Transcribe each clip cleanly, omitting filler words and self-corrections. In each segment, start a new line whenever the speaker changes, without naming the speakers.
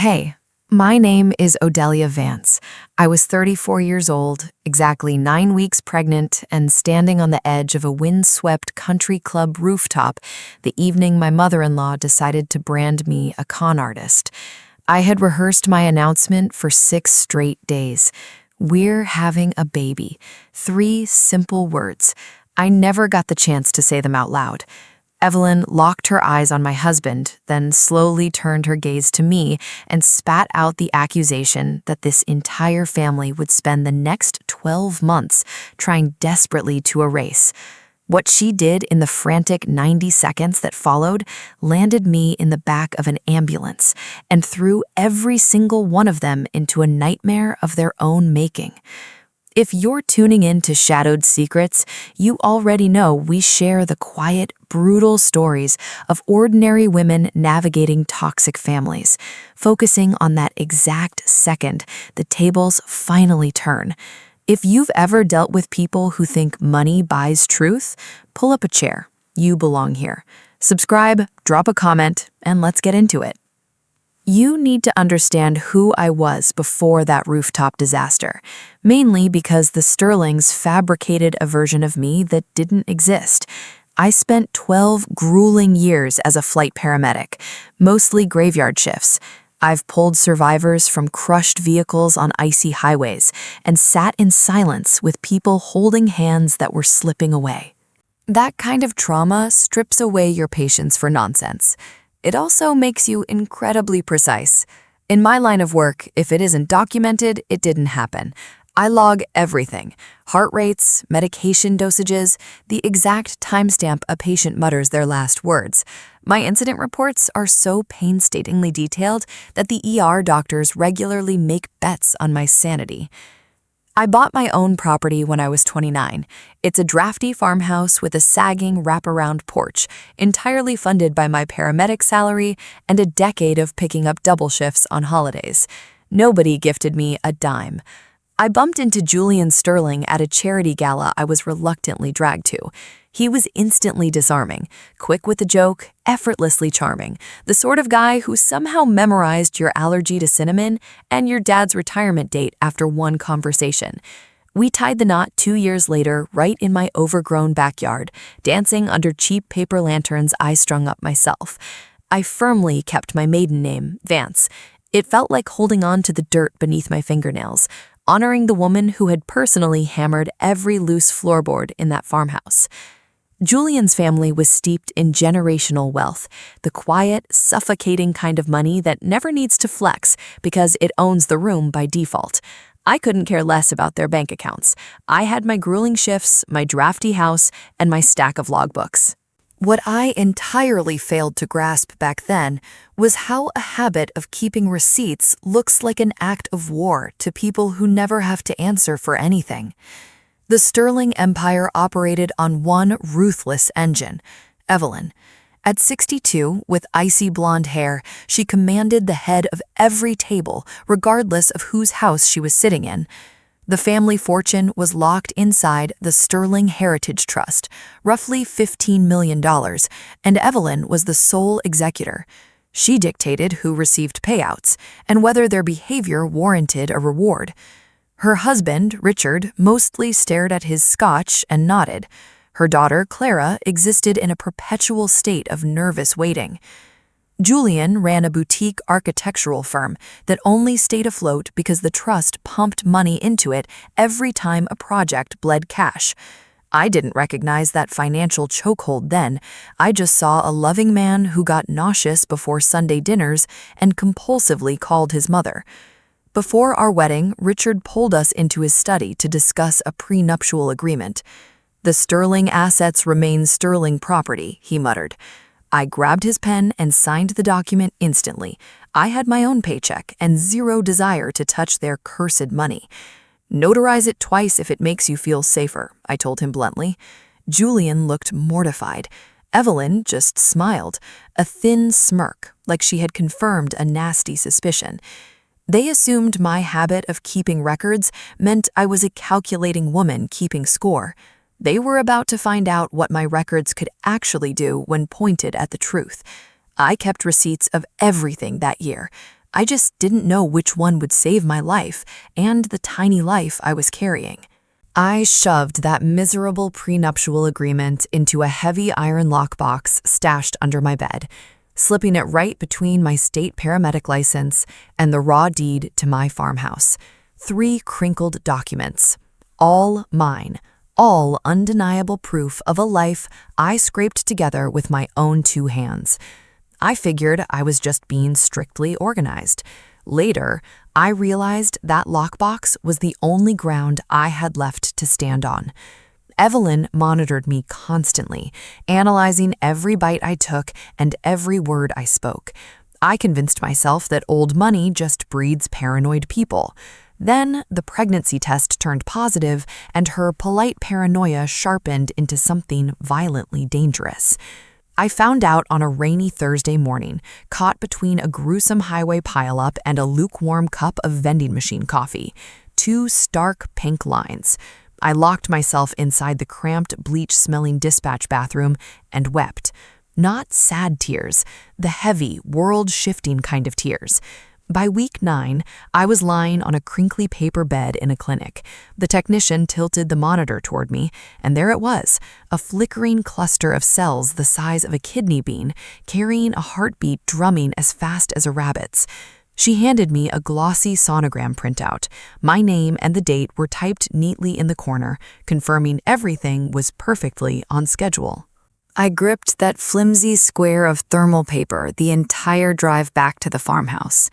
Hey, my name is Odelia Vance. I was 34 years old, exactly 9 weeks pregnant, and standing on the edge of a windswept country club rooftop the evening my mother-in-law decided to brand me a con artist. I had rehearsed my announcement for 6 straight days. We're having a baby. 3 simple words. I never got the chance to say them out loud. Evelyn locked her eyes on my husband, then slowly turned her gaze to me and spat out the accusation that this entire family would spend the next 12 months trying desperately to erase. What she did in the frantic 90 seconds that followed landed me in the back of an ambulance and threw every single one of them into a nightmare of their own making. If you're tuning in to Shadowed Secrets, you already know we share the quiet, brutal stories of ordinary women navigating toxic families, focusing on that exact second the tables finally turn. If you've ever dealt with people who think money buys truth, pull up a chair. You belong here. Subscribe, drop a comment, and let's get into it. You need to understand who I was before that rooftop disaster, mainly because the Sterlings fabricated a version of me that didn't exist. I spent 12 grueling years as a flight paramedic, mostly graveyard shifts. I've pulled survivors from crushed vehicles on icy highways and sat in silence with people holding hands that were slipping away. That kind of trauma strips away your patience for nonsense. It also makes you incredibly precise. In my line of work, if it isn't documented, it didn't happen. I log everything: heart rates, medication dosages, the exact timestamp a patient mutters their last words. My incident reports are so painstakingly detailed that the ER doctors regularly make bets on my sanity. I bought my own property when I was 29. It's a drafty farmhouse with a sagging wraparound porch, entirely funded by my paramedic salary and a decade of picking up double shifts on holidays. Nobody gifted me a dime. I bumped into Julian Sterling at a charity gala I was reluctantly dragged to. He was instantly disarming, quick with a joke, effortlessly charming, the sort of guy who somehow memorized your allergy to cinnamon and your dad's retirement date after one conversation. We tied the knot 2 years later right in my overgrown backyard, dancing under cheap paper lanterns I strung up myself. I firmly kept my maiden name, Vance. It felt like holding on to the dirt beneath my fingernails, honoring the woman who had personally hammered every loose floorboard in that farmhouse. Julian's family was steeped in generational wealth, the quiet, suffocating kind of money that never needs to flex because it owns the room by default. I couldn't care less about their bank accounts. I had my grueling shifts, my drafty house, and my stack of logbooks. What I entirely failed to grasp back then was how a habit of keeping receipts looks like an act of war to people who never have to answer for anything. The Sterling Empire operated on one ruthless engine, Evelyn. At 62, with icy blonde hair, she commanded the head of every table, regardless of whose house she was sitting in. The family fortune was locked inside the Sterling Heritage Trust, roughly $15 million, and Evelyn was the sole executor. She dictated who received payouts and whether their behavior warranted a reward. Her husband, Richard, mostly stared at his scotch and nodded. Her daughter, Clara, existed in a perpetual state of nervous waiting. Julian ran a boutique architectural firm that only stayed afloat because the trust pumped money into it every time a project bled cash. I didn't recognize that financial chokehold then. I just saw a loving man who got nauseous before Sunday dinners and compulsively called his mother. Before our wedding, Richard pulled us into his study to discuss a prenuptial agreement. "The Sterling assets remain Sterling property," he muttered. I grabbed his pen and signed the document instantly. I had my own paycheck and zero desire to touch their cursed money. "Notarize it twice if it makes you feel safer," I told him bluntly. Julian looked mortified. Evelyn just smiled, a thin smirk, like she had confirmed a nasty suspicion. They assumed my habit of keeping records meant I was a calculating woman keeping score. They were about to find out what my records could actually do when pointed at the truth. I kept receipts of everything that year. I just didn't know which one would save my life and the tiny life I was carrying. I shoved that miserable prenuptial agreement into a heavy iron lockbox stashed under my bed, slipping it right between my state paramedic license and the raw deed to my farmhouse. 3 crinkled documents, all mine, all undeniable proof of a life I scraped together with my own 2 hands. I figured I was just being strictly organized. Later, I realized that lockbox was the only ground I had left to stand on. Evelyn monitored me constantly, analyzing every bite I took and every word I spoke. I convinced myself that old money just breeds paranoid people. Then the pregnancy test turned positive, and her polite paranoia sharpened into something violently dangerous. I found out on a rainy Thursday morning, caught between a gruesome highway pileup and a lukewarm cup of vending machine coffee. 2 stark pink lines. I locked myself inside the cramped, bleach-smelling dispatch bathroom and wept. Not sad tears, the heavy, world-shifting kind of tears. By week 9, I was lying on a crinkly paper bed in a clinic. The technician tilted the monitor toward me, and there it was, a flickering cluster of cells the size of a kidney bean, carrying a heartbeat drumming as fast as a rabbit's. She handed me a glossy sonogram printout. My name and the date were typed neatly in the corner, confirming everything was perfectly on schedule. I gripped that flimsy square of thermal paper the entire drive back to the farmhouse.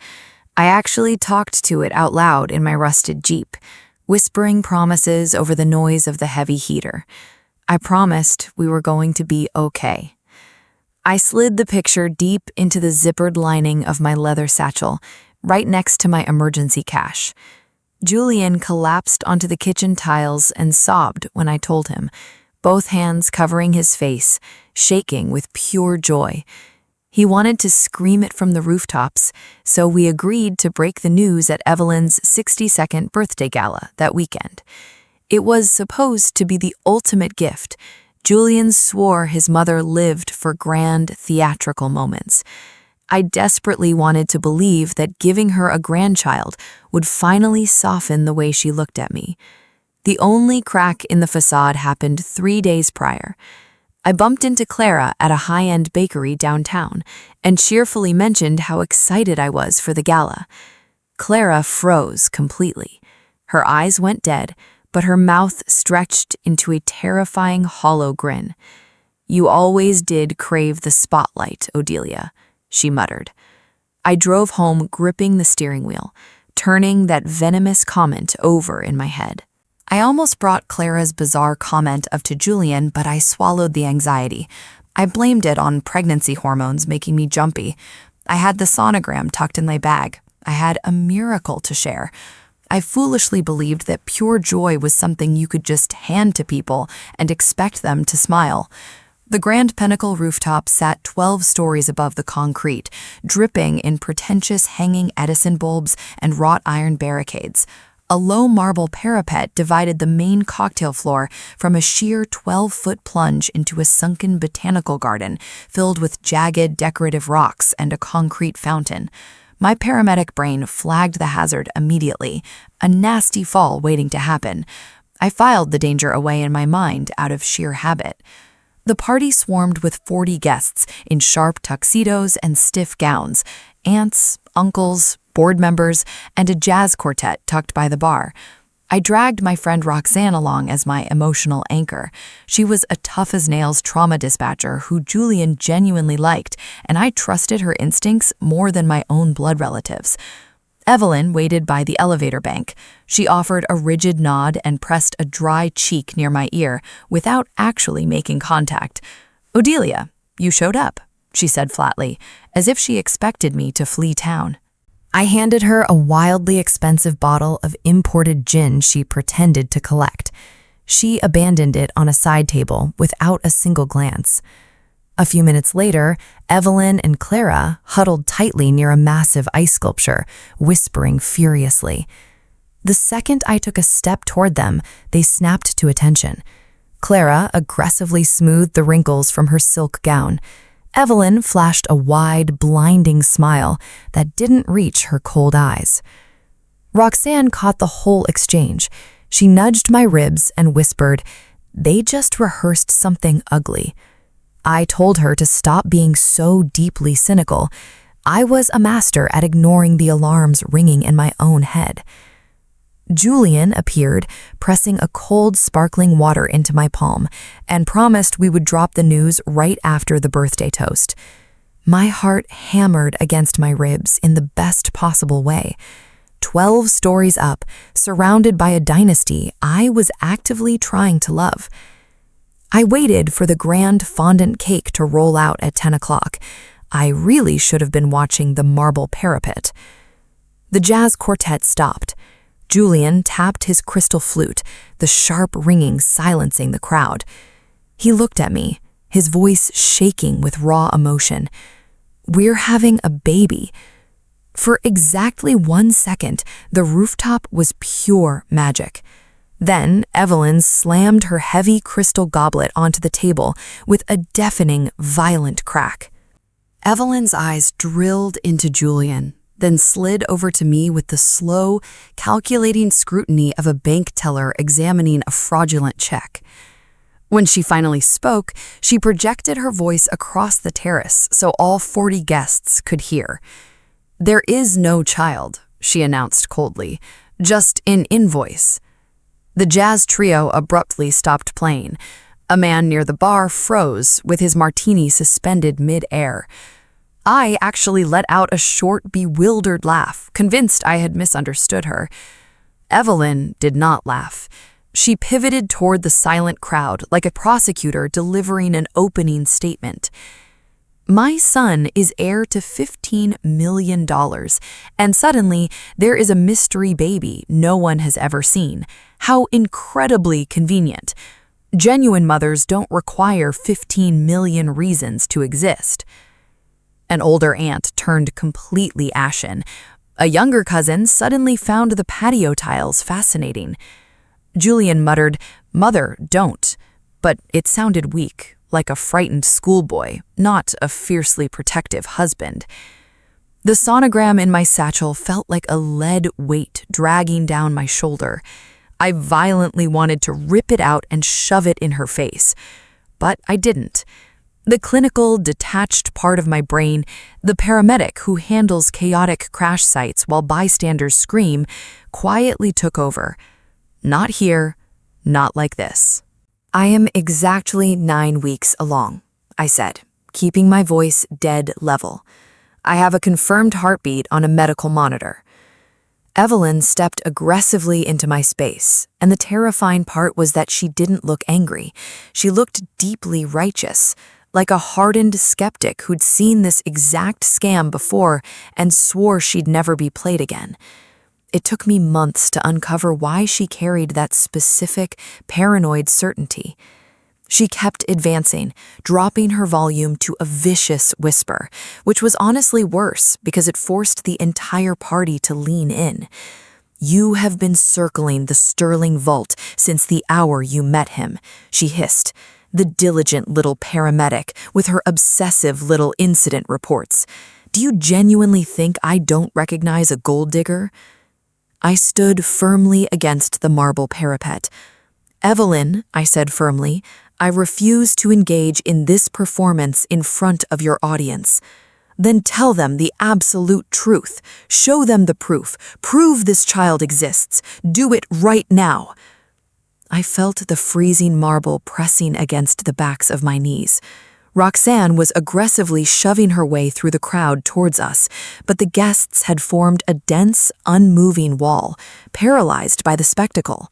I actually talked to it out loud in my rusted Jeep, whispering promises over the noise of the heavy heater. I promised we were going to be okay. I slid the picture deep into the zippered lining of my leather satchel, right next to my emergency cash. Julian collapsed onto the kitchen tiles and sobbed when I told him, both hands covering his face, shaking with pure joy. He wanted to scream it from the rooftops, so we agreed to break the news at Evelyn's 62nd birthday gala that weekend. It was supposed to be the ultimate gift. Julian swore his mother lived for grand theatrical moments. I desperately wanted to believe that giving her a grandchild would finally soften the way she looked at me. The only crack in the facade happened 3 days prior. I bumped into Clara at a high-end bakery downtown and cheerfully mentioned how excited I was for the gala. Clara froze completely. Her eyes went dead, but her mouth stretched into a terrifying hollow grin. "You always did crave the spotlight, Odelia," she muttered. I drove home gripping the steering wheel, turning that venomous comment over in my head. I almost brought Clara's bizarre comment up to Julian, but I swallowed the anxiety. I blamed it on pregnancy hormones making me jumpy. I had the sonogram tucked in my bag. I had a miracle to share. I foolishly believed that pure joy was something you could just hand to people and expect them to smile. The Grand Pinnacle rooftop sat 12 stories above the concrete, dripping in pretentious hanging Edison bulbs and wrought iron barricades. A low marble parapet divided the main cocktail floor from a sheer 12-foot plunge into a sunken botanical garden filled with jagged decorative rocks and a concrete fountain. My paramedic brain flagged the hazard immediately, a nasty fall waiting to happen. I filed the danger away in my mind out of sheer habit. The party swarmed with 40 guests in sharp tuxedos and stiff gowns, aunts, uncles, board members, and a jazz quartet tucked by the bar. I dragged my friend Roxanne along as my emotional anchor. She was a tough-as-nails trauma dispatcher who Julian genuinely liked, and I trusted her instincts more than my own blood relatives. Evelyn waited by the elevator bank. She offered a rigid nod and pressed a dry cheek near my ear without actually making contact. "Odelia, you showed up," she said flatly, as if she expected me to flee town. I handed her a wildly expensive bottle of imported gin she pretended to collect. She abandoned it on a side table without a single glance. A few minutes later, Evelyn and Clara huddled tightly near a massive ice sculpture, whispering furiously. The second I took a step toward them, they snapped to attention. Clara aggressively smoothed the wrinkles from her silk gown. Evelyn flashed a wide, blinding smile that didn't reach her cold eyes. Roxanne caught the whole exchange. She nudged my ribs and whispered, "They just rehearsed something ugly." I told her to stop being so deeply cynical. I was a master at ignoring the alarms ringing in my own head. Julian appeared, pressing a cold, sparkling water into my palm, and promised we would drop the news right after the birthday toast. My heart hammered against my ribs in the best possible way. 12 stories up, surrounded by a dynasty I was actively trying to love. I waited for the grand fondant cake to roll out at 10 o'clock. I really should have been watching the marble parapet. The jazz quartet stopped. Julian tapped his crystal flute, the sharp ringing silencing the crowd. He looked at me, his voice shaking with raw emotion. "We're having a baby." For exactly 1 second, the rooftop was pure magic. Then Evelyn slammed her heavy crystal goblet onto the table with a deafening, violent crack. Evelyn's eyes drilled into Julian, then slid over to me with the slow, calculating scrutiny of a bank teller examining a fraudulent check. When she finally spoke, she projected her voice across the terrace so all 40 guests could hear. "There is no child," she announced coldly, "just an invoice." The jazz trio abruptly stopped playing. A man near the bar froze, with his martini suspended mid-air. I actually let out a short, bewildered laugh, convinced I had misunderstood her. Evelyn did not laugh. She pivoted toward the silent crowd like a prosecutor delivering an opening statement. "My son is heir to $15 million, and suddenly there is a mystery baby no one has ever seen. How incredibly convenient. Genuine mothers don't require 15 million reasons to exist." An older aunt turned completely ashen. A younger cousin suddenly found the patio tiles fascinating. Julian muttered, "Mother, don't," but it sounded weak, like a frightened schoolboy, not a fiercely protective husband. The sonogram in my satchel felt like a lead weight dragging down my shoulder. I violently wanted to rip it out and shove it in her face, but I didn't. The clinical, detached part of my brain, the paramedic who handles chaotic crash sites while bystanders scream, quietly took over. "Not here, not like this." "I am exactly 9 weeks along," I said, keeping my voice dead level. "I have a confirmed heartbeat on a medical monitor." Evelyn stepped aggressively into my space, and the terrifying part was that she didn't look angry. She looked deeply righteous, like a hardened skeptic who'd seen this exact scam before and swore she'd never be played again. It took me months to uncover why she carried that specific, paranoid certainty. She kept advancing, dropping her volume to a vicious whisper, which was honestly worse because it forced the entire party to lean in. "You have been circling the Sterling vault since the hour you met him," she hissed. "The diligent little paramedic with her obsessive little incident reports. Do you genuinely think I don't recognize a gold digger?" I stood firmly against the marble parapet. "Evelyn," I said firmly, "I refuse to engage in this performance in front of your audience." "Then tell them the absolute truth. Show them the proof. Prove this child exists. Do it right now." I felt the freezing marble pressing against the backs of my knees. Roxanne was aggressively shoving her way through the crowd towards us, but the guests had formed a dense, unmoving wall, paralyzed by the spectacle.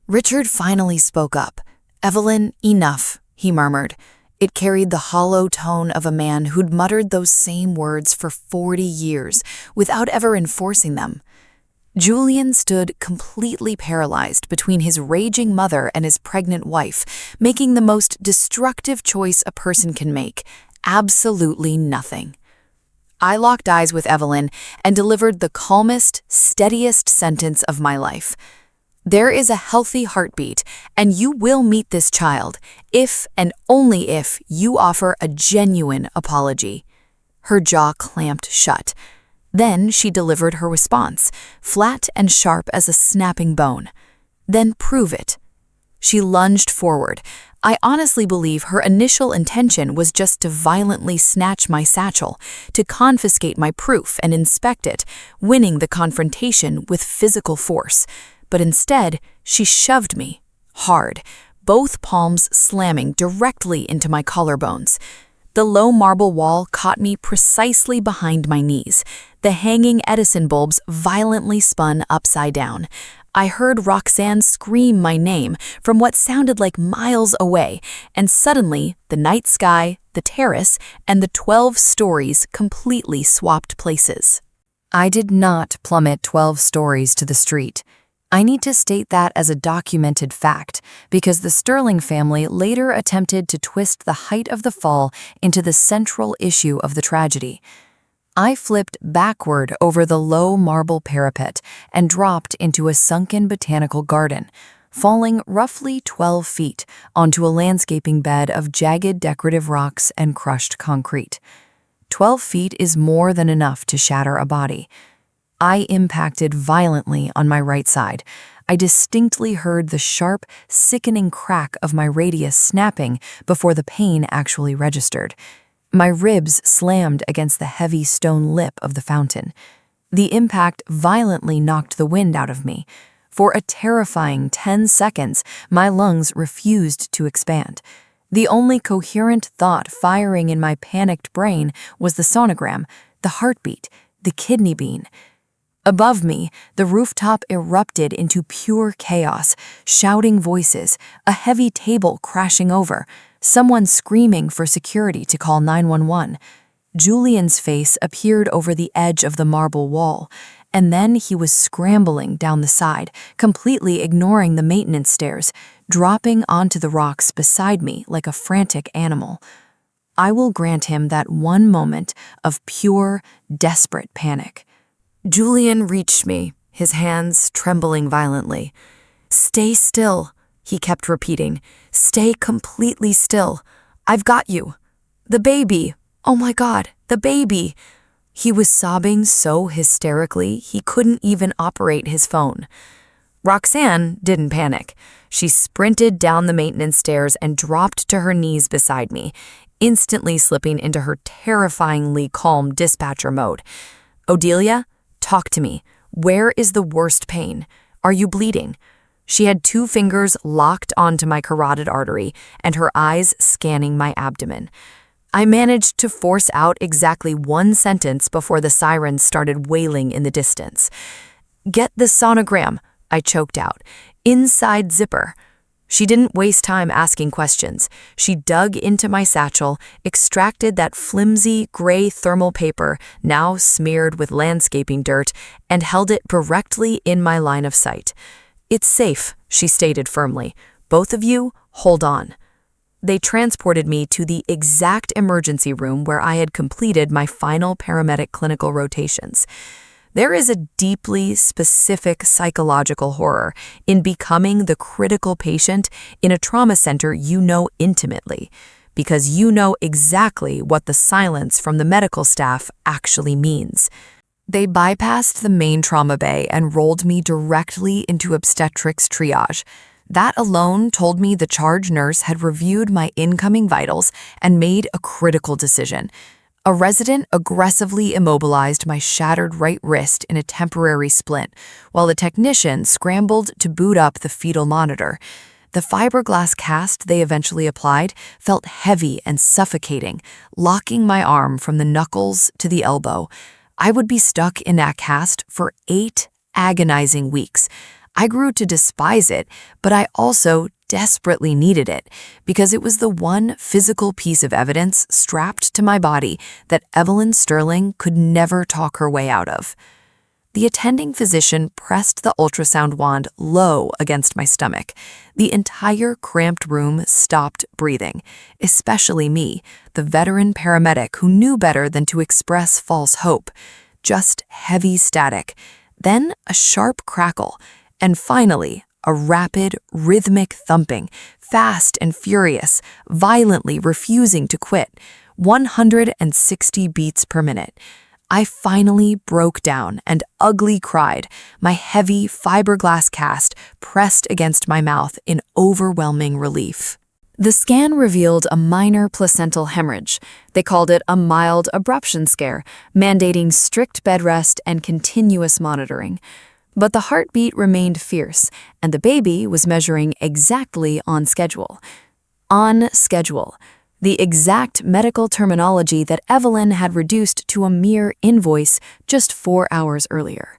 Richard finally spoke up. "Evelyn, enough," he murmured. It carried the hollow tone of a man who'd muttered those same words for 40 years without ever enforcing them. Julian stood completely paralyzed between his raging mother and his pregnant wife, making the most destructive choice a person can make: absolutely nothing. I locked eyes with Evelyn and delivered the calmest, steadiest sentence of my life. There is a healthy heartbeat, and you will meet this child if and only if you offer a genuine apology." Her jaw clamped shut. Then she delivered her response, flat and sharp as a snapping bone. "Then prove it." She lunged forward. I honestly believe her initial intention was just to violently snatch my satchel, to confiscate my proof and inspect it, winning the confrontation with physical force. But instead, she shoved me, hard, both palms slamming directly into my collarbones. The low marble wall caught me precisely behind my knees. The hanging Edison bulbs violently spun upside down. I heard Roxanne scream my name from what sounded like miles away, and suddenly the night sky, the terrace, and the 12 stories completely swapped places. I did not plummet 12 stories to the street. I need to state that as a documented fact, because the Sterling family later attempted to twist the height of the fall into the central issue of the tragedy. I flipped backward over the low marble parapet and dropped into a sunken botanical garden, falling roughly 12 feet onto a landscaping bed of jagged decorative rocks and crushed concrete. 12 feet is more than enough to shatter a body. I impacted violently on my right side. I distinctly heard the sharp, sickening crack of my radius snapping before the pain actually registered. My ribs slammed against the heavy stone lip of the fountain. The impact violently knocked the wind out of me. For a terrifying 10 seconds, my lungs refused to expand. The only coherent thought firing in my panicked brain was the sonogram, the heartbeat, the kidney bean. Above me, the rooftop erupted into pure chaos, shouting voices, a heavy table crashing over, someone screaming for security to call 911. Julian's face appeared over the edge of the marble wall, and then he was scrambling down the side, completely ignoring the maintenance stairs, dropping onto the rocks beside me like a frantic animal. I will grant him that one moment of pure, desperate panic. Julian reached me, his hands trembling violently. "Stay still," he kept repeating. "Stay completely still. I've got you. The baby. Oh my God, the baby." He was sobbing so hysterically he couldn't even operate his phone. Roxanne didn't panic. She sprinted down the maintenance stairs and dropped to her knees beside me, instantly slipping into her terrifyingly calm dispatcher mode. "Odelia? Talk to me. Where is the worst pain? Are you bleeding?" She had 2 fingers locked onto my carotid artery and her eyes scanning my abdomen. I managed to force out exactly 1 sentence before the sirens started wailing in the distance. "Get the sonogram," I choked out. "Inside zipper." She didn't waste time asking questions. She dug into my satchel, extracted that flimsy gray thermal paper, now smeared with landscaping dirt, and held it directly in my line of sight. "It's safe," she stated firmly. "Both of you, hold on." They transported me to the exact emergency room where I had completed my final paramedic clinical rotations. There is a deeply specific psychological horror in becoming the critical patient in a trauma center you know intimately, because you know exactly what the silence from the medical staff actually means. They bypassed the main trauma bay and rolled me directly into obstetrics triage. That alone told me the charge nurse had reviewed my incoming vitals and made a critical decision. A resident aggressively immobilized my shattered right wrist in a temporary splint, while the technician scrambled to boot up the fetal monitor. The fiberglass cast they eventually applied felt heavy and suffocating, locking my arm from the knuckles to the elbow. I would be stuck in that cast for 8 agonizing weeks. I grew to despise it, but I also desperately needed it because it was the one physical piece of evidence strapped to my body that Evelyn Sterling could never talk her way out of. The attending physician pressed the ultrasound wand low against my stomach. The entire cramped room stopped breathing, especially me, the veteran paramedic who knew better than to express false hope. Just heavy static, then a sharp crackle, and finally, a rapid, rhythmic thumping, fast and furious, violently refusing to quit, 160 beats per minute. I finally broke down and ugly cried, my heavy fiberglass cast pressed against my mouth in overwhelming relief. The scan revealed a minor placental hemorrhage. They called it a mild abruption scare, mandating strict bed rest and continuous monitoring. But the heartbeat remained fierce, and the baby was measuring exactly on schedule. On schedule. The exact medical terminology that Evelyn had reduced to a mere invoice just 4 hours earlier.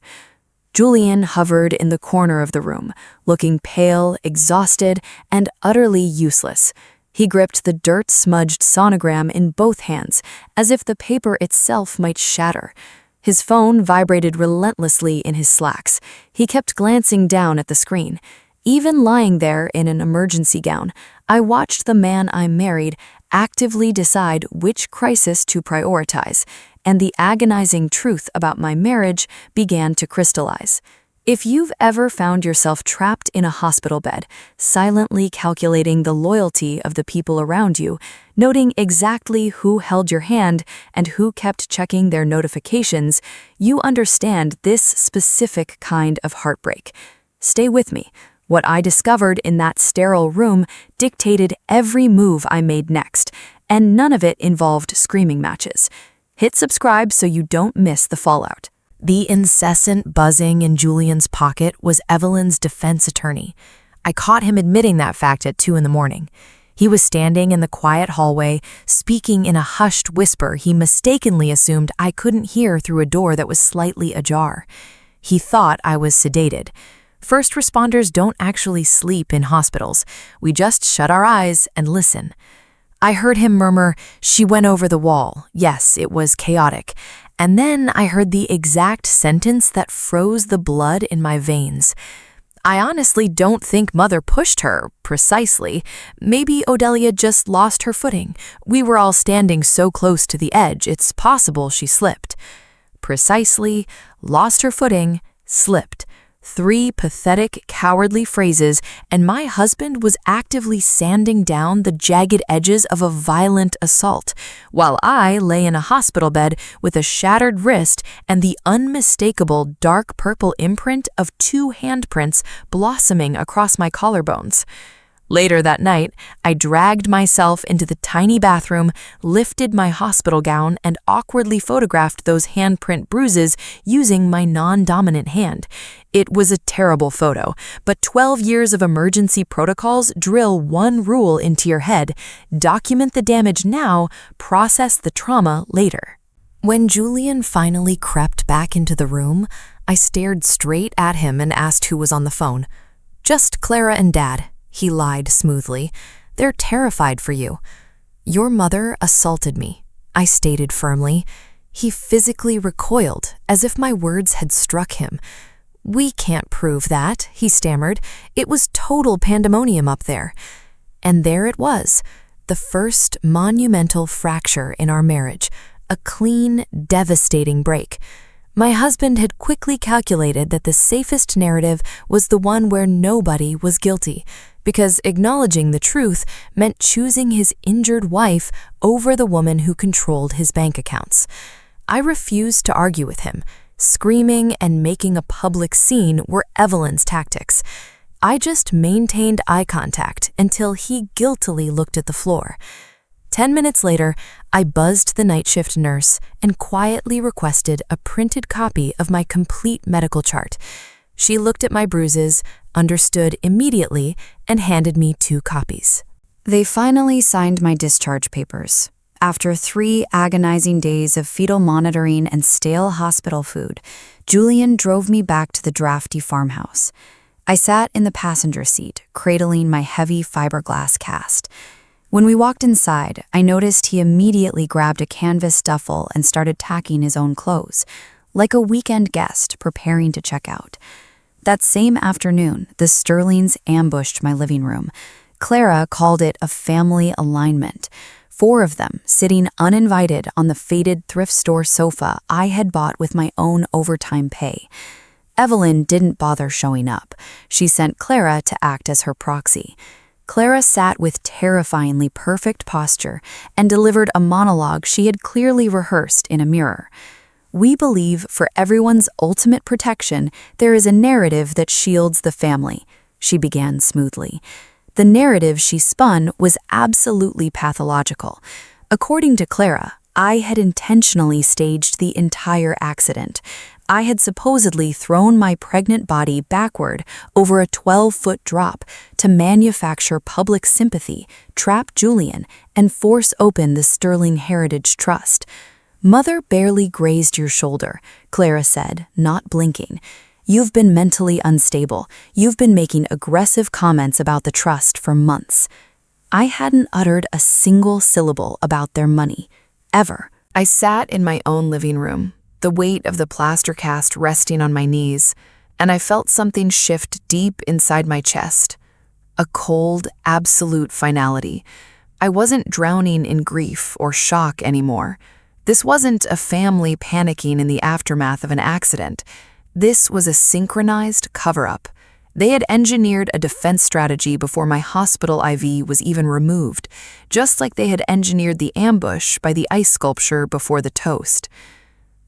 Julian hovered in the corner of the room, looking pale, exhausted, and utterly useless. He gripped the dirt-smudged sonogram in both hands, as if the paper itself might shatter. His phone vibrated relentlessly in his slacks. He kept glancing down at the screen. Even lying there in an emergency gown, I watched the man I married actively decide which crisis to prioritize, and the agonizing truth about my marriage began to crystallize. If you've ever found yourself trapped in a hospital bed, silently calculating the loyalty of the people around you, noting exactly who held your hand and who kept checking their notifications, you understand this specific kind of heartbreak. Stay with me. What I discovered in that sterile room dictated every move I made next, and none of it involved screaming matches. Hit subscribe so you don't miss the fallout. The incessant buzzing in Julian's pocket was Evelyn's defense attorney. I caught him admitting that fact at 2 a.m. He was standing in the quiet hallway, speaking in a hushed whisper he mistakenly assumed I couldn't hear through a door that was slightly ajar. He thought I was sedated. First responders don't actually sleep in hospitals. We just shut our eyes and listen. I heard him murmur, "She went over the wall." Yes, it was chaotic. And then I heard the exact sentence that froze the blood in my veins. "I honestly don't think Mother pushed her, precisely. Maybe Odelia just lost her footing. We were all standing so close to the edge, it's possible she slipped." Precisely, lost her footing, slipped. 3 pathetic, cowardly phrases, and my husband was actively sanding down the jagged edges of a violent assault, while I lay in a hospital bed with a shattered wrist and the unmistakable dark purple imprint of 2 handprints blossoming across my collarbones. Later that night, I dragged myself into the tiny bathroom, lifted my hospital gown, and awkwardly photographed those handprint bruises using my non-dominant hand. It was a terrible photo, but 12 years of emergency protocols drill one rule into your head: document the damage now, process the trauma later. When Julian finally crept back into the room, I stared straight at him and asked who was on the phone. "Just Clara and Dad," he lied smoothly. "They're terrified for you." "Your mother assaulted me," I stated firmly. He physically recoiled, as if my words had struck him. "We can't prove that," he stammered. "It was total pandemonium up there." And there it was, the first monumental fracture in our marriage, a clean, devastating break. My husband had quickly calculated that the safest narrative was the one where nobody was guilty, because acknowledging the truth meant choosing his injured wife over the woman who controlled his bank accounts. I refused to argue with him. Screaming and making a public scene were Evelyn's tactics. I just maintained eye contact until he guiltily looked at the floor. 10 minutes later, I buzzed the night shift nurse and quietly requested a printed copy of my complete medical chart. She looked at my bruises, understood immediately, and handed me 2 copies. They finally signed my discharge papers. After 3 agonizing days of fetal monitoring and stale hospital food, Julian drove me back to the drafty farmhouse. I sat in the passenger seat, cradling my heavy fiberglass cast. When we walked inside, I noticed he immediately grabbed a canvas duffel and started tacking his own clothes, like a weekend guest preparing to check out. That same afternoon, the Sterlings ambushed my living room. Clara called it a family alignment. 4 of them sitting uninvited on the faded thrift store sofa I had bought with my own overtime pay.
Evelyn didn't bother showing up. She sent Clara to act as her proxy. Clara sat with terrifyingly perfect posture and delivered a monologue she had clearly rehearsed in a mirror. We believe for everyone's ultimate protection, there is a narrative that shields the family, she began smoothly. The narrative she spun was absolutely pathological. According to Clara, I had intentionally staged the entire accident. I had supposedly thrown my pregnant body backward over a 12-foot drop to manufacture public sympathy, trap Julian, and force open the Sterling Heritage Trust. Mother barely grazed your shoulder, Clara said, not blinking. You've been mentally unstable. You've been making aggressive comments about the trust for months. I hadn't uttered a single syllable about their money, ever.
I sat in my own living room, the weight of the plaster cast resting on my knees, and I felt something shift deep inside my chest. A cold, absolute finality. I wasn't drowning in grief or shock anymore. This wasn't a family panicking in the aftermath of an accident. This was a synchronized cover-up. They had engineered a defense strategy before my hospital IV was even removed, just like they had engineered the ambush by the ice sculpture before the toast.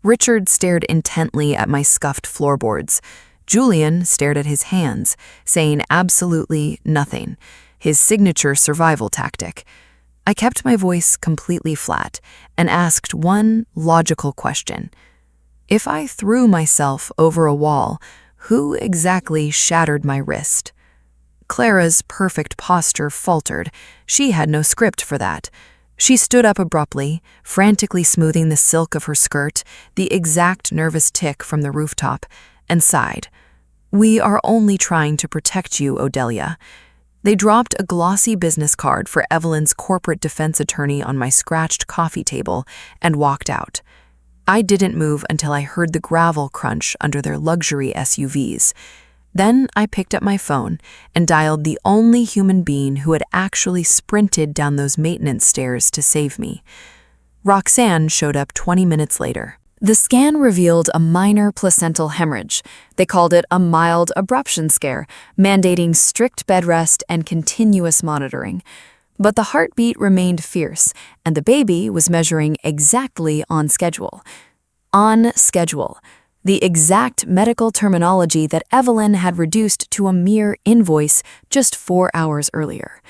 Richard stared intently at my scuffed floorboards. Julian stared at his hands, saying absolutely nothing, his signature survival tactic. I kept my voice completely flat and asked one logical question. If I threw myself over a wall, who exactly shattered my wrist? Clara's perfect posture faltered. She had no script for that. She stood up abruptly, frantically smoothing the silk of her skirt, the exact nervous tick from the rooftop, and sighed. "We are only trying to protect you, Odelia." They dropped a glossy business card for Evelyn's corporate defense attorney on my scratched coffee table and walked out. I didn't move until I heard the gravel crunch under their luxury SUVs. Then I picked up my phone and dialed the only human being who had actually sprinted down those maintenance stairs to save me. Roxanne showed up 20 minutes later. The scan revealed a minor placental hemorrhage. They called it a mild abruption scare, mandating strict bed rest and continuous monitoring. But the heartbeat remained fierce, and the baby was measuring exactly on schedule. On schedule. The exact medical terminology that Evelyn had reduced to a mere invoice just 4 hours earlier.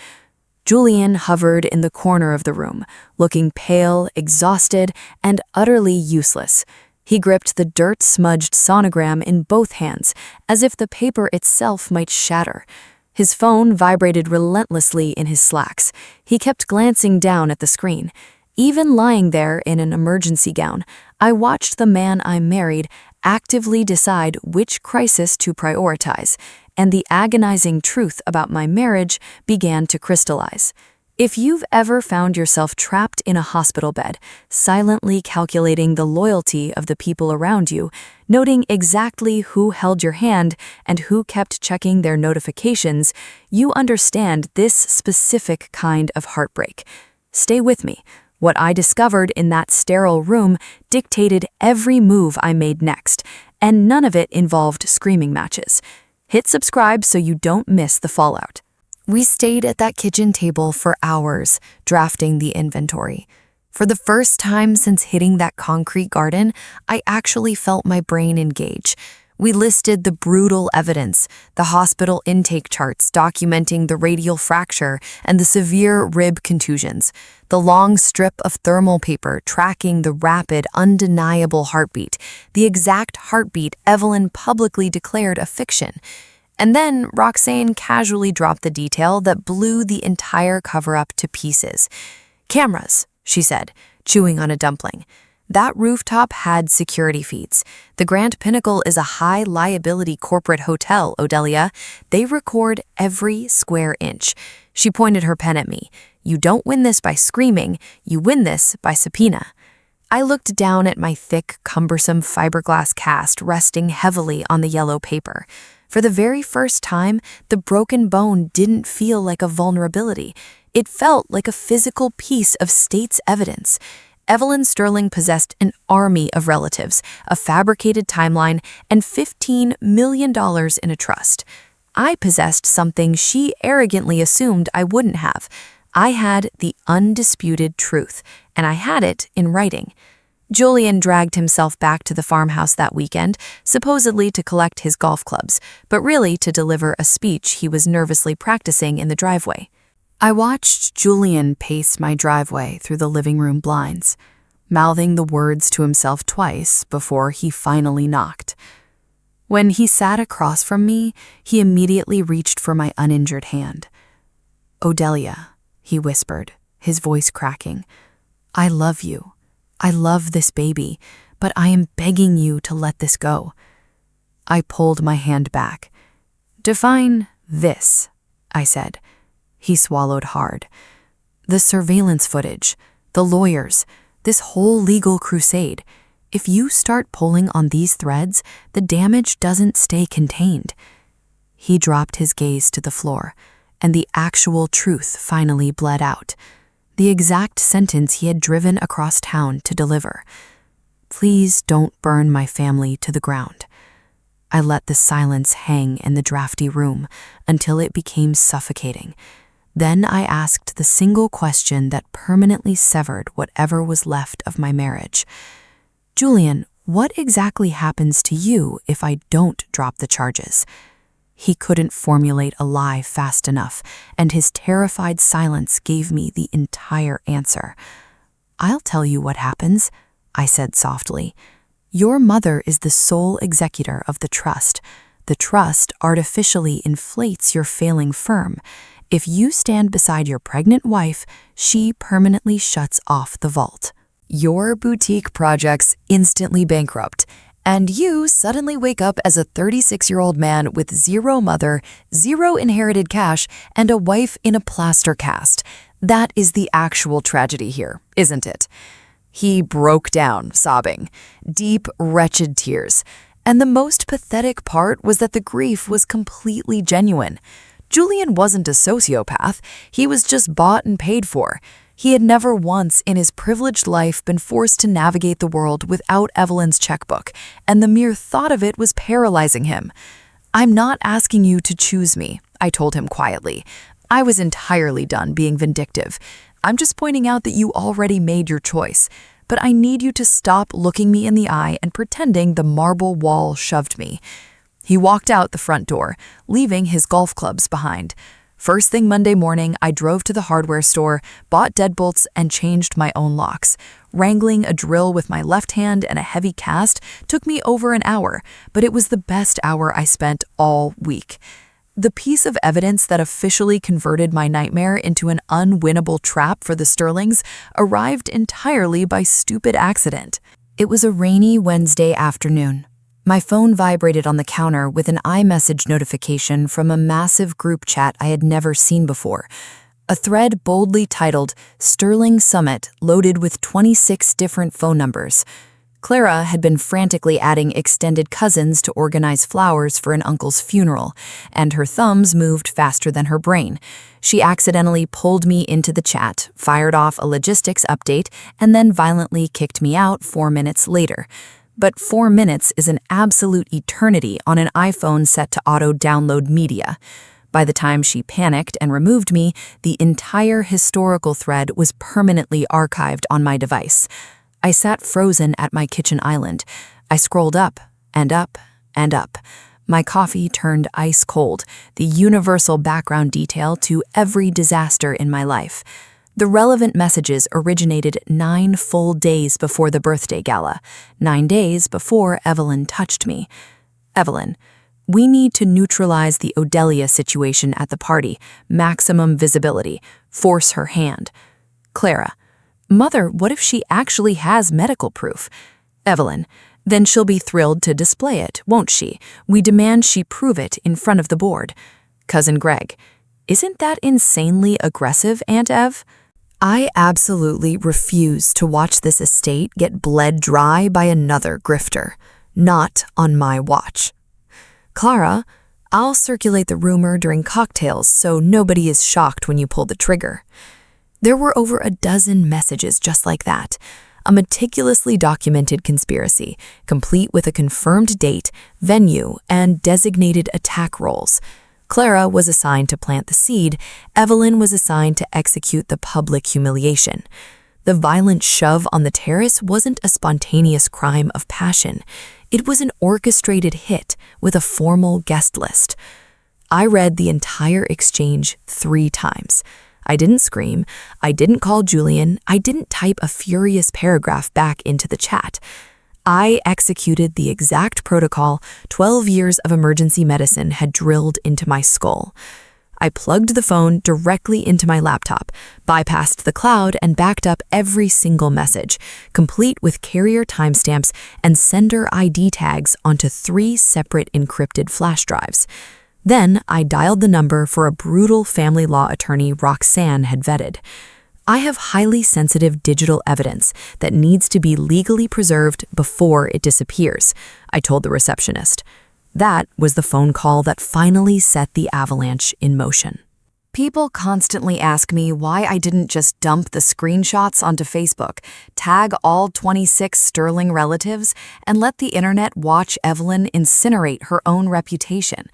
Julian hovered in the corner of the room, looking pale, exhausted, and utterly useless. He gripped the dirt-smudged sonogram in both hands, as if the paper itself might shatter. His phone vibrated relentlessly in his slacks. He kept glancing down at the screen. Even lying there in an emergency gown, I watched the man I married actively decide which crisis to prioritize, and the agonizing truth about my marriage began to crystallize. If you've ever found yourself trapped in a hospital bed, silently calculating the loyalty of the people around you, noting exactly who held your hand and who kept checking their notifications, you understand this specific kind of heartbreak. Stay with me. What I discovered in that sterile room dictated every move I made next, and none of it involved screaming matches. Hit subscribe so you don't miss the fallout. We stayed at that kitchen table for hours, drafting the inventory. For the first time since hitting that concrete garden, I actually felt my brain engage. We listed the brutal evidence, the hospital intake charts documenting the radial fracture and the severe rib contusions, the long strip of thermal paper tracking the rapid, undeniable heartbeat, the exact heartbeat Evelyn publicly declared a fiction. And then Roxanne casually dropped the detail that blew the entire cover-up to pieces. "Cameras," she said, chewing on a dumpling. "That rooftop had security feeds. The Grand Pinnacle is a high-liability corporate hotel, Odelia. They record every square inch." She pointed her pen at me. "You don't win this by screaming. You win this by subpoena." I looked down at my thick, cumbersome fiberglass cast resting heavily on the yellow paper. For the very first time, the broken bone didn't feel like a vulnerability. It felt like a physical piece of state's evidence. Evelyn Sterling possessed an army of relatives, a fabricated timeline, and $15 million in a trust. I possessed something she arrogantly assumed I wouldn't have. I had the undisputed truth, and I had it in writing. Julian dragged himself back to the farmhouse that weekend, supposedly to collect his golf clubs, but really to deliver a speech he was nervously practicing in the driveway. I watched Julian pace my driveway through the living room blinds, mouthing the words to himself twice before he finally knocked. When he sat across from me, he immediately reached for my uninjured hand. "Odelia," he whispered, his voice cracking, "I love you. I love this baby, but I am begging you to let this go." I pulled my hand back. "Define this," I said. He swallowed hard. "The surveillance footage, the lawyers, this whole legal crusade. If you start pulling on these threads, the damage doesn't stay contained." He dropped his gaze to the floor, and the actual truth finally bled out. The exact sentence he had driven across town to deliver. "Please don't burn my family to the ground." I let the silence hang in the drafty room until it became suffocating. Then I asked the single question that permanently severed whatever was left of my marriage. "Julian, what exactly happens to you if I don't drop the charges?" He couldn't formulate a lie fast enough, and his terrified silence gave me the entire answer. "I'll tell you what happens," I said softly. "Your mother is the sole executor of the trust. The trust artificially inflates your failing firm. If you stand beside your pregnant wife, she permanently shuts off the vault. Your boutique projects instantly bankrupt, and you suddenly wake up as a 36-year-old man with zero mother, zero inherited cash, and a wife in a plaster cast. That is the actual tragedy here, isn't it?" He broke down, sobbing, deep, wretched tears. And the most pathetic part was that the grief was completely genuine. Julian wasn't a sociopath. He was just bought and paid for. He had never once in his privileged life been forced to navigate the world without Evelyn's checkbook, and the mere thought of it was paralyzing him. "I'm not asking you to choose me," I told him quietly. I was entirely done being vindictive. "I'm just pointing out that you already made your choice. But I need you to stop looking me in the eye and pretending the marble wall shoved me." He walked out the front door, leaving his golf clubs behind. First thing Monday morning, I drove to the hardware store, bought deadbolts, and changed my own locks. Wrangling a drill with my left hand and a heavy cast took me over an hour, but it was the best hour I spent all week. The piece of evidence that officially converted my nightmare into an unwinnable trap for the Sterlings arrived entirely by stupid accident. It was a rainy Wednesday afternoon. My phone vibrated on the counter with an iMessage notification from a massive group chat I had never seen before. A thread boldly titled "Sterling Summit," loaded with 26 different phone numbers. Clara had been frantically adding extended cousins to organize flowers for an uncle's funeral, and her thumbs moved faster than her brain. She accidentally pulled me into the chat, fired off a logistics update, and then violently kicked me out 4 minutes later. But 4 minutes is an absolute eternity on an iPhone set to auto-download media. By the time she panicked and removed me, the entire historical thread was permanently archived on my device. I sat frozen at my kitchen island. I scrolled up and up and up. My coffee turned ice cold, the universal background detail to every disaster in my life. The relevant messages originated 9 full days before the birthday gala, 9 days before Evelyn touched me. "Evelyn, we need to neutralize the Odelia situation at the party. Maximum visibility. Force her hand." Clara, "Mother, what if she actually has medical proof?" Evelyn, "Then she'll be thrilled to display it, won't she? We demand she prove it in front of the board." Cousin Greg, "Isn't that insanely aggressive, Aunt Ev?" I absolutely refuse to watch this estate get bled dry by another grifter. Not on my watch. Clara, "I'll circulate the rumor during cocktails so nobody is shocked when you pull the trigger." There were over a dozen messages just like that.
a meticulously documented conspiracy, complete with a confirmed date, venue, and designated attack roles. Clara was assigned to plant the seed, Evelyn was assigned to execute the public humiliation. The violent shove on the terrace wasn't a spontaneous crime of passion. It was an orchestrated hit with a formal guest list. I read the entire exchange 3 times. I didn't scream, I didn't call Julian, I didn't type a furious paragraph back into the chat. I executed the exact protocol 12 years of emergency medicine had drilled into my skull. I plugged the phone directly into my laptop, bypassed the cloud, and backed up every single message, complete with carrier timestamps and sender ID tags onto 3 separate encrypted flash drives. Then I dialed the number for a brutal family law attorney Roxanne had vetted. I have highly sensitive digital evidence that needs to be legally preserved before it disappears, I told the receptionist. That was the phone call that finally set the avalanche in motion.
People constantly ask me why I didn't just dump the screenshots onto Facebook, tag all 26 Sterling relatives, and let the internet watch Evelyn incinerate her own reputation.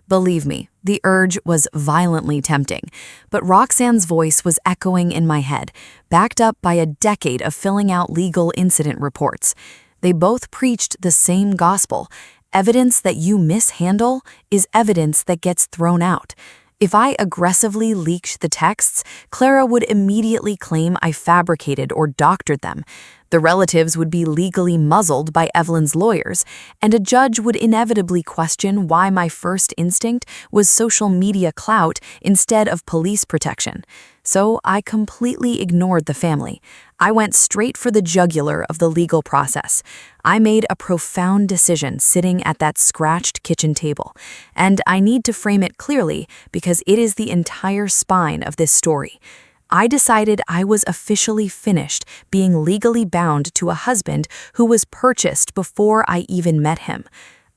Believe me, the urge was violently tempting, but Roxanne's voice was echoing in my head, backed up by a decade of filling out legal incident reports. They both preached the same gospel. Evidence that you mishandle is evidence that gets thrown out. If I aggressively leaked the texts, Clara would immediately claim I fabricated or doctored them. The relatives would be legally muzzled by Evelyn's lawyers, and a judge would inevitably question why my first instinct was social media clout instead of police protection. So I completely ignored the family. I went straight for the jugular of the legal process. I made a profound decision sitting at that scratched kitchen table, and I need to frame it clearly because it is the entire spine of this story. I decided I was officially finished being legally bound to a husband who was purchased before I even met him.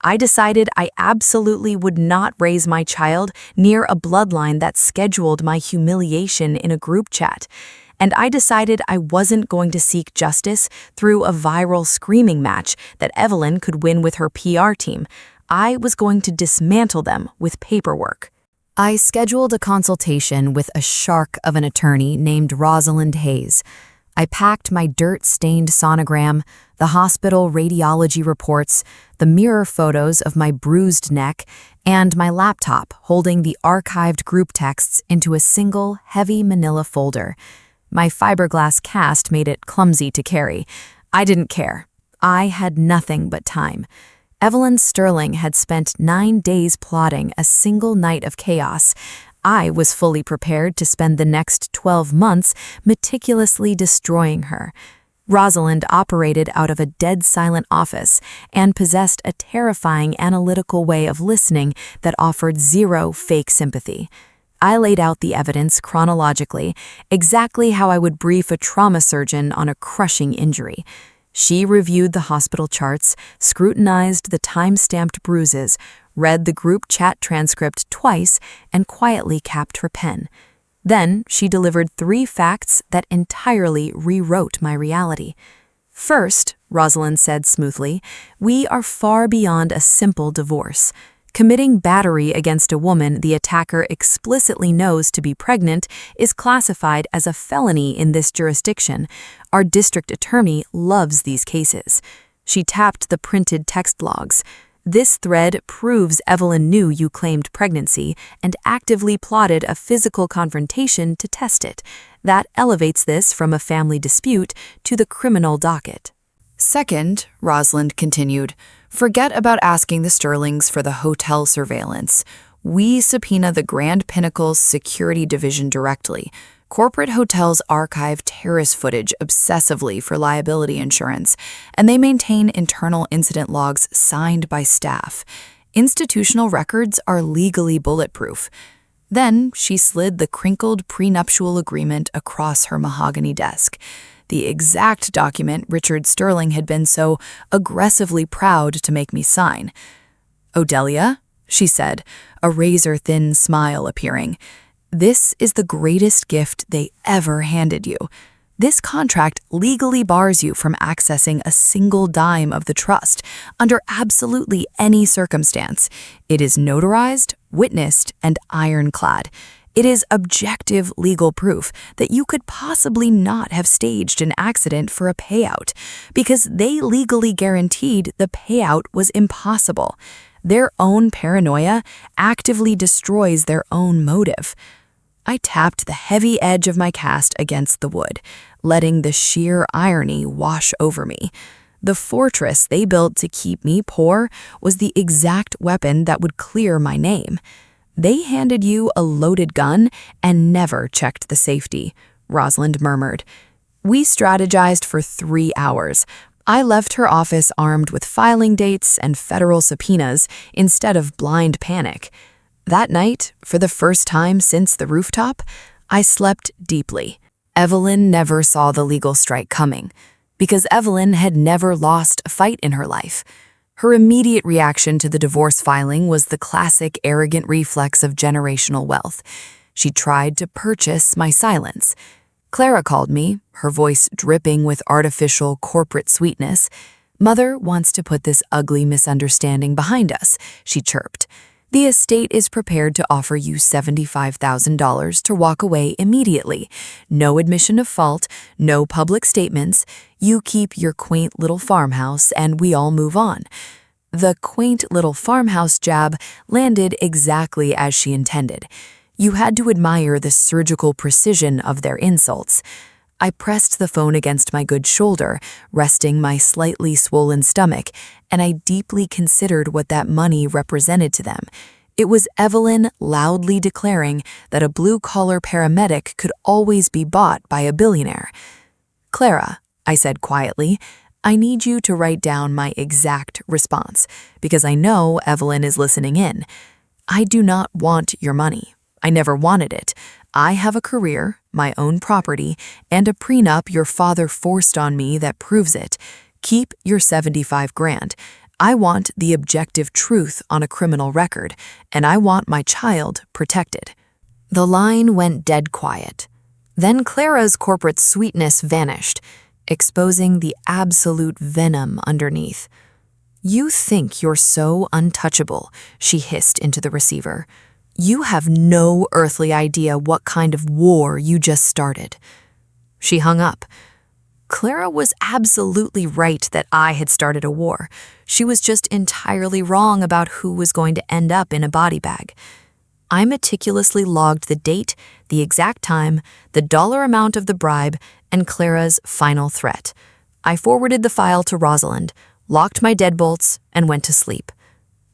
I decided I absolutely would not raise my child near a bloodline that scheduled my humiliation in a group chat. And I decided I wasn't going to seek justice through a viral screaming match that Evelyn could win with her PR team. I was going to dismantle them with paperwork. I scheduled a consultation with a shark of an attorney named Rosalind Hayes. I packed my dirt-stained sonogram, the hospital radiology reports, the mirror photos of my bruised neck, and my laptop holding the archived group texts into a single, heavy manila folder. My fiberglass cast made it clumsy to carry. I didn't care. I had nothing but time. Evelyn Sterling had spent 9 days plotting a single night of chaos. I was fully prepared to spend the next 12 months meticulously destroying her. Rosalind operated out of a dead-silent office and possessed a terrifying analytical way of listening that offered zero fake sympathy. I laid out the evidence chronologically, exactly how I would brief a trauma surgeon on a crushing injury. She reviewed the hospital charts, scrutinized the time-stamped bruises, read the group chat transcript twice, and quietly capped her pen. Then she delivered 3 facts that entirely rewrote my reality. First, Rosalind said smoothly, we are far beyond a simple divorce. Committing battery against a woman the attacker explicitly knows to be pregnant is classified as a felony in this jurisdiction. Our district attorney loves these cases. She tapped the printed text logs. This thread proves Evelyn knew you claimed pregnancy and actively plotted a physical confrontation to test it. That elevates this from a family dispute to the criminal docket. Second, Rosalind continued, forget about asking the Sterlings for the hotel surveillance. We subpoena the Grand Pinnacle's security division directly. Corporate hotels archive terrace footage obsessively for liability insurance, and they maintain internal incident logs signed by staff. Institutional records are legally bulletproof. Then she slid the crinkled prenuptial agreement across her mahogany desk. The exact document Richard Sterling had been so aggressively proud to make me sign. "Odelia," she said, a razor-thin smile appearing, "this is the greatest gift they ever handed you.
This contract legally bars you from accessing a single dime of the trust under absolutely any circumstance. It is notarized, witnessed, and ironclad. It is objective legal proof that you could possibly not have staged an accident for a payout, because they legally guaranteed the payout was impossible. Their own paranoia actively destroys their own motive. I tapped the heavy edge of my cast against the wood, letting the sheer irony wash over me. The fortress they built to keep me poor was the exact weapon that would clear my name. They handed you a loaded gun and never checked the safety, Rosalind murmured. We strategized for 3 hours. I left her office armed with filing dates and federal subpoenas instead of blind panic. That night, for the first time since the rooftop, I slept deeply. Evelyn never saw the legal strike coming, because Evelyn had never lost a fight in her life. Her immediate reaction to the divorce filing was the classic arrogant reflex of generational wealth. She tried to purchase my silence. Clara called me, her voice dripping with artificial corporate sweetness. "Mother wants to put this ugly misunderstanding behind us," she chirped. "The estate is prepared to offer you $75,000 to walk away immediately. No admission of fault, no public statements. You keep your quaint little farmhouse and we all move on." The quaint little farmhouse jab landed exactly as she intended. You had to admire the surgical precision of their insults. I pressed the phone against my good shoulder, resting my slightly swollen stomach, and I deeply considered what that money represented to them. It was Evelyn loudly declaring that a blue-collar paramedic could always be bought by a billionaire. "Clara," I said quietly, "I need you to write down my exact response, because I know Evelyn is listening in. I do not want your money. I never wanted it. I have a career, my own property, and a prenup your father forced on me that proves it. Keep your 75 grand. I want the objective truth on a criminal record, and I want my child protected." The line went dead quiet. Then Clara's corporate sweetness vanished, exposing the absolute venom underneath. "You think you're so untouchable," she hissed into the receiver. "You have no earthly idea what kind of war you just started." She hung up. Clara was absolutely right that I had started a war. She was just entirely wrong about who was going to end up in a body bag. I meticulously logged the date, the exact time, the dollar amount of the bribe, and Clara's final threat. I forwarded the file to Rosalind, locked my deadbolts, and went to sleep.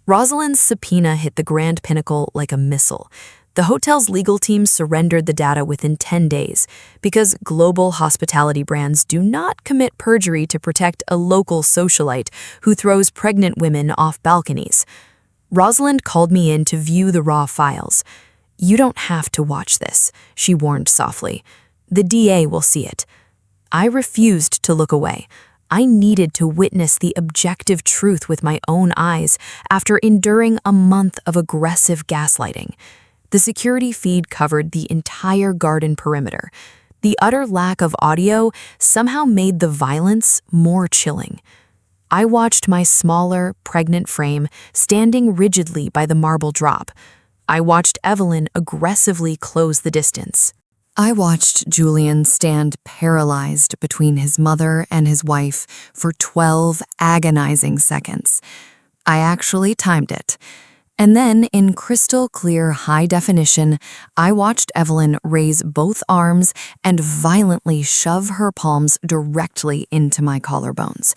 Rosalind's subpoena hit the grand pinnacle like a missile. The hotel's legal team surrendered the data within 10 days because global hospitality brands do not commit perjury to protect a local socialite who throws pregnant women off balconies. Rosalind called me in to view the raw files. "You don't have to watch this," she warned softly. "The DA will see it." I refused to look away. I needed to witness the objective truth with my own eyes after enduring a month of aggressive gaslighting. The security feed covered the entire garden perimeter. The utter lack of audio somehow made the violence more chilling. I watched my smaller, pregnant frame standing rigidly by the marble drop. I watched Evelyn aggressively close the distance. I watched Julian stand paralyzed between his mother and his wife for 12 agonizing seconds. I actually timed it. And then, in crystal clear high definition, I watched Evelyn raise both arms and violently shove her palms directly into my collarbones.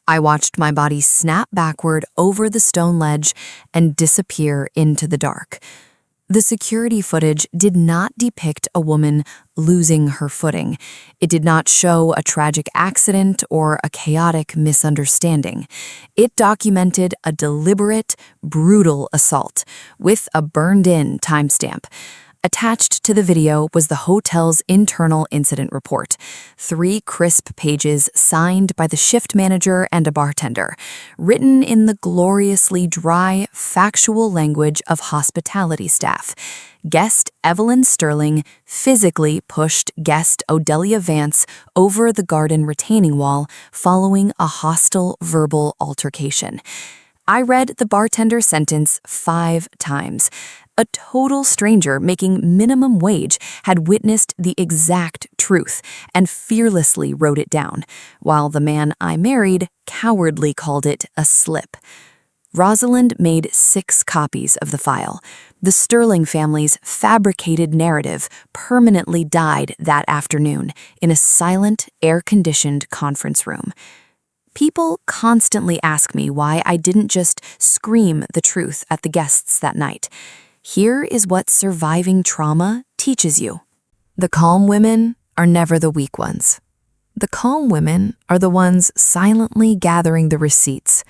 I watched my body snap backward over the stone ledge and disappear into the dark. The security footage did not depict a woman losing her footing. It did not show a tragic accident or a chaotic misunderstanding. It documented a deliberate, brutal assault with a burned-in timestamp.
Attached to the video was the hotel's internal incident report, 3 crisp pages signed by the shift manager and a bartender, written in the gloriously dry, factual language of hospitality staff. Guest Evelyn Sterling physically pushed guest Odelia Vance over the garden retaining wall following a hostile verbal altercation. I read the bartender's sentence 5 times. A total stranger making minimum wage had witnessed the exact truth and fearlessly wrote it down, while the man I married cowardly called it a slip. Rosalind made 6 copies of the file. The Sterling family's fabricated narrative permanently died that afternoon in a silent, air-conditioned conference room. People constantly ask me why I didn't just scream the truth at the guests that night. Here is what surviving trauma teaches you. The calm women are never the weak ones. The calm women are the ones silently gathering the receipts.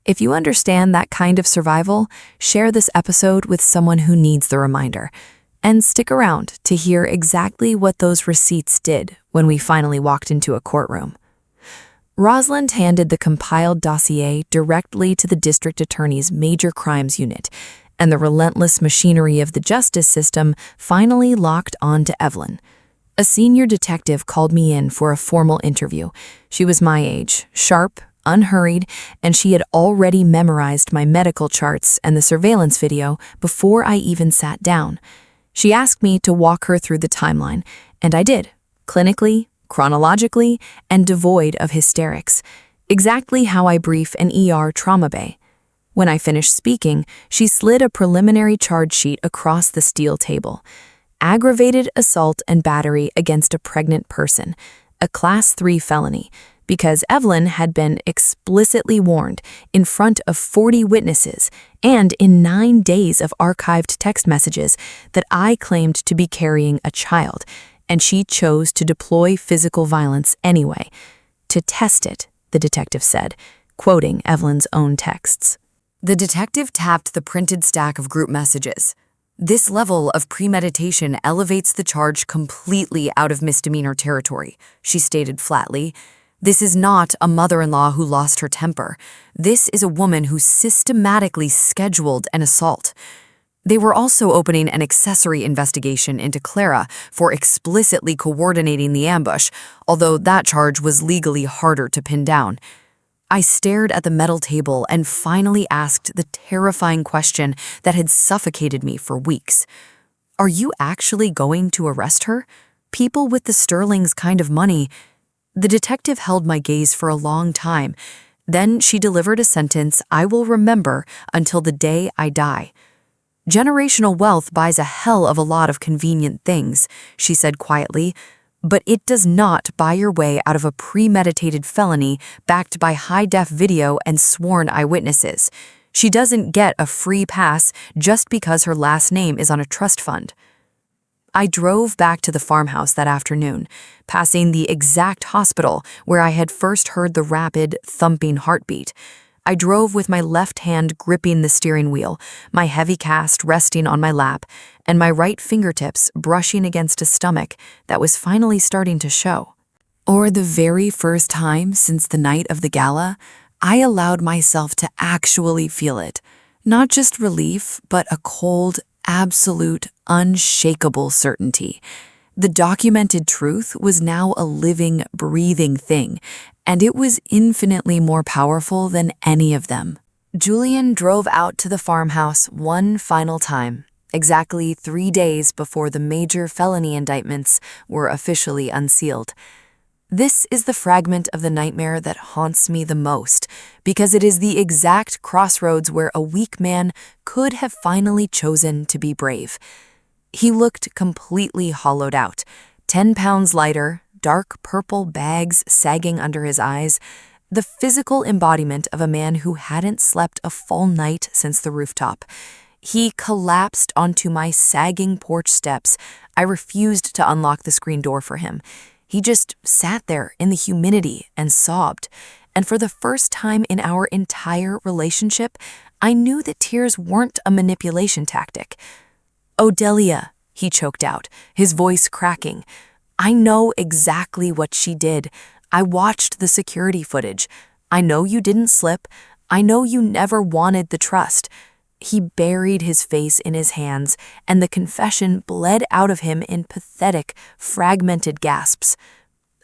If you understand that kind of survival, share this episode with someone who needs the reminder. And stick around to hear exactly what those receipts did when we finally walked into a courtroom. Rosalind handed the compiled dossier directly to the district attorney's major crimes unit, and the relentless machinery of the justice system finally locked on to Evelyn. A senior detective called me in for a formal interview. She was my age, sharp, unhurried, and she had already memorized my medical charts and the surveillance video before I even sat down. She asked me to walk her through the timeline, and I did, clinically, chronologically, and devoid of hysterics, exactly how I brief an ER trauma bay. When I finished speaking, she slid a preliminary charge sheet across the steel table. Aggravated assault and battery against a pregnant person, a Class 3 felony, because Evelyn had been explicitly warned in front of 40 witnesses and in 9 days of archived text messages that I claimed to be carrying a child, and she chose to deploy physical violence anyway. To test it, the detective said, quoting Evelyn's own texts. The detective tapped the printed stack of group messages. This level of premeditation elevates the charge completely out of misdemeanor territory, she stated flatly. This is not a mother-in-law who lost her temper. This is a woman who systematically scheduled an assault. They were also opening an accessory investigation into Clara for explicitly coordinating the ambush, although that charge was legally harder to pin down. I stared at the metal table and finally asked the terrifying question that had suffocated me for weeks. Are you actually going to arrest her? People with the Sterling's kind of money. The detective held my gaze for a long time. Then she delivered a sentence I will remember until the day I die. Generational wealth buys a hell of a lot of convenient things, she said quietly, but it does not buy your way out of a premeditated felony backed by high-def video and sworn eyewitnesses. She doesn't get a free pass just because her last name is on a trust fund. I drove back to the farmhouse that afternoon, passing the exact hospital where I had first heard the rapid, thumping heartbeat. I drove with my left hand gripping the steering wheel, my heavy cast resting on my lap, and my right fingertips brushing against a stomach that was finally starting to show. For the very first time since the night of the gala, I allowed myself to actually feel it. Not just relief, but a cold, absolute, unshakable certainty. The documented truth was now a living, breathing thing, and it was infinitely more powerful than any of them. Julian drove out to the farmhouse one final time, exactly 3 days before the major felony indictments were officially unsealed. This is the fragment of the nightmare that haunts me the most, because it is the exact crossroads where a weak man could have finally chosen to be brave. He looked completely hollowed out, 10 pounds lighter, dark purple bags sagging under his eyes, the physical embodiment of a man who hadn't slept a full night since the rooftop. He collapsed onto my sagging porch steps. I refused to unlock the screen door for him. He just sat there in the humidity and sobbed. And for the first time in our entire relationship, I knew that tears weren't a manipulation tactic. "Odelia," he choked out, his voice cracking. "I know exactly what she did. I watched the security footage. I know you didn't slip. I know you never wanted the trust." He buried his face in his hands, and the confession bled out of him in pathetic, fragmented gasps.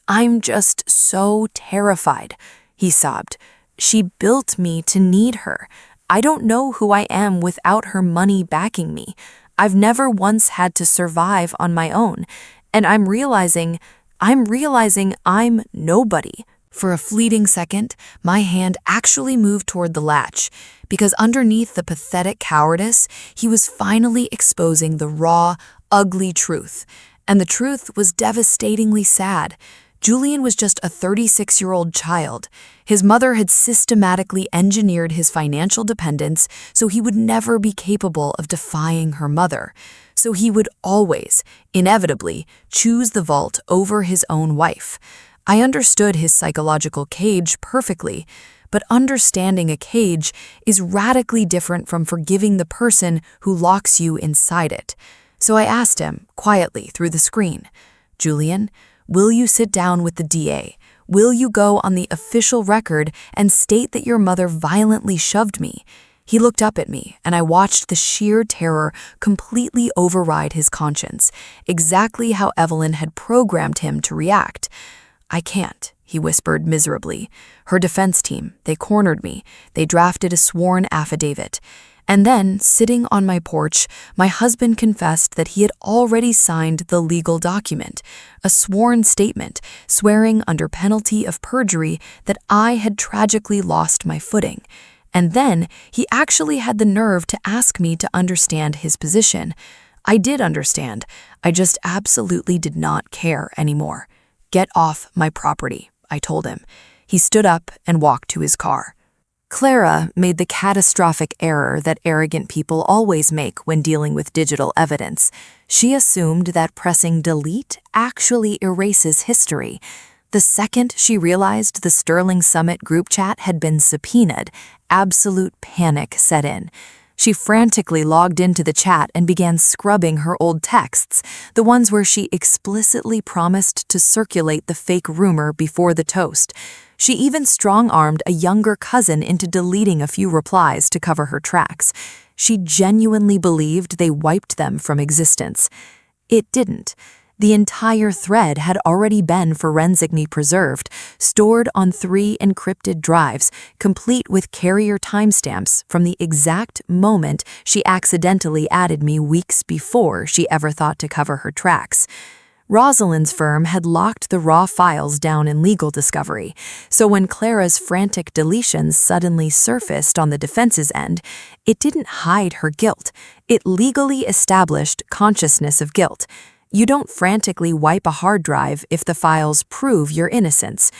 "I'm just so terrified," he sobbed. "She built me to need her. I don't know who I am without her money backing me. I've never once had to survive on my own, and I'm realizing I'm nobody." For a fleeting second, my hand actually moved toward the latch, because underneath the pathetic cowardice, he was finally exposing the raw, ugly truth. And the truth was devastatingly sad. Julian was just a 36-year-old child. His mother had systematically engineered his financial dependence so he would never be capable of defying her mother. So he would always, inevitably, choose the vault over his own wife. I understood his psychological cage perfectly, but understanding a cage is radically different from forgiving the person who locks you inside it. So I asked him, quietly through the screen, "Julian, will you sit down with the DA? Will you go on the official record and state that your mother violently shoved me?" He looked up at me, and I watched the sheer terror completely override his conscience, exactly how Evelyn had programmed him to react. "I can't," he whispered miserably. "Her defense team, they cornered me. They drafted a sworn affidavit." And then, sitting on my porch, my husband confessed that he had already signed the legal document, a sworn statement, swearing under penalty of perjury that I had tragically lost my footing. And then, he actually had the nerve to ask me to understand his position. I did understand. I just absolutely did not care anymore. "Get off my property," I told him. He stood up and walked to his car. Clara made the catastrophic error that arrogant people always make when dealing with digital evidence. She assumed that pressing delete actually erases history. The second she realized the Sterling Summit group chat had been subpoenaed, absolute panic set in. She frantically logged into the chat and began scrubbing her old texts, the ones where she explicitly promised to circulate the fake rumor before the toast. She even strong-armed a younger cousin into deleting a few replies to cover her tracks. She genuinely believed they wiped them from existence. It didn't. The entire thread had already been forensically preserved, stored on 3 encrypted drives, complete with carrier timestamps from the exact moment she accidentally added me weeks before she ever thought to cover her tracks. Rosalind's firm had locked the raw files down in legal discovery, so when Clara's frantic deletions suddenly surfaced on the defense's end, it didn't hide her guilt. It legally established consciousness of guilt. You don't frantically wipe a hard drive if the files prove your innocence.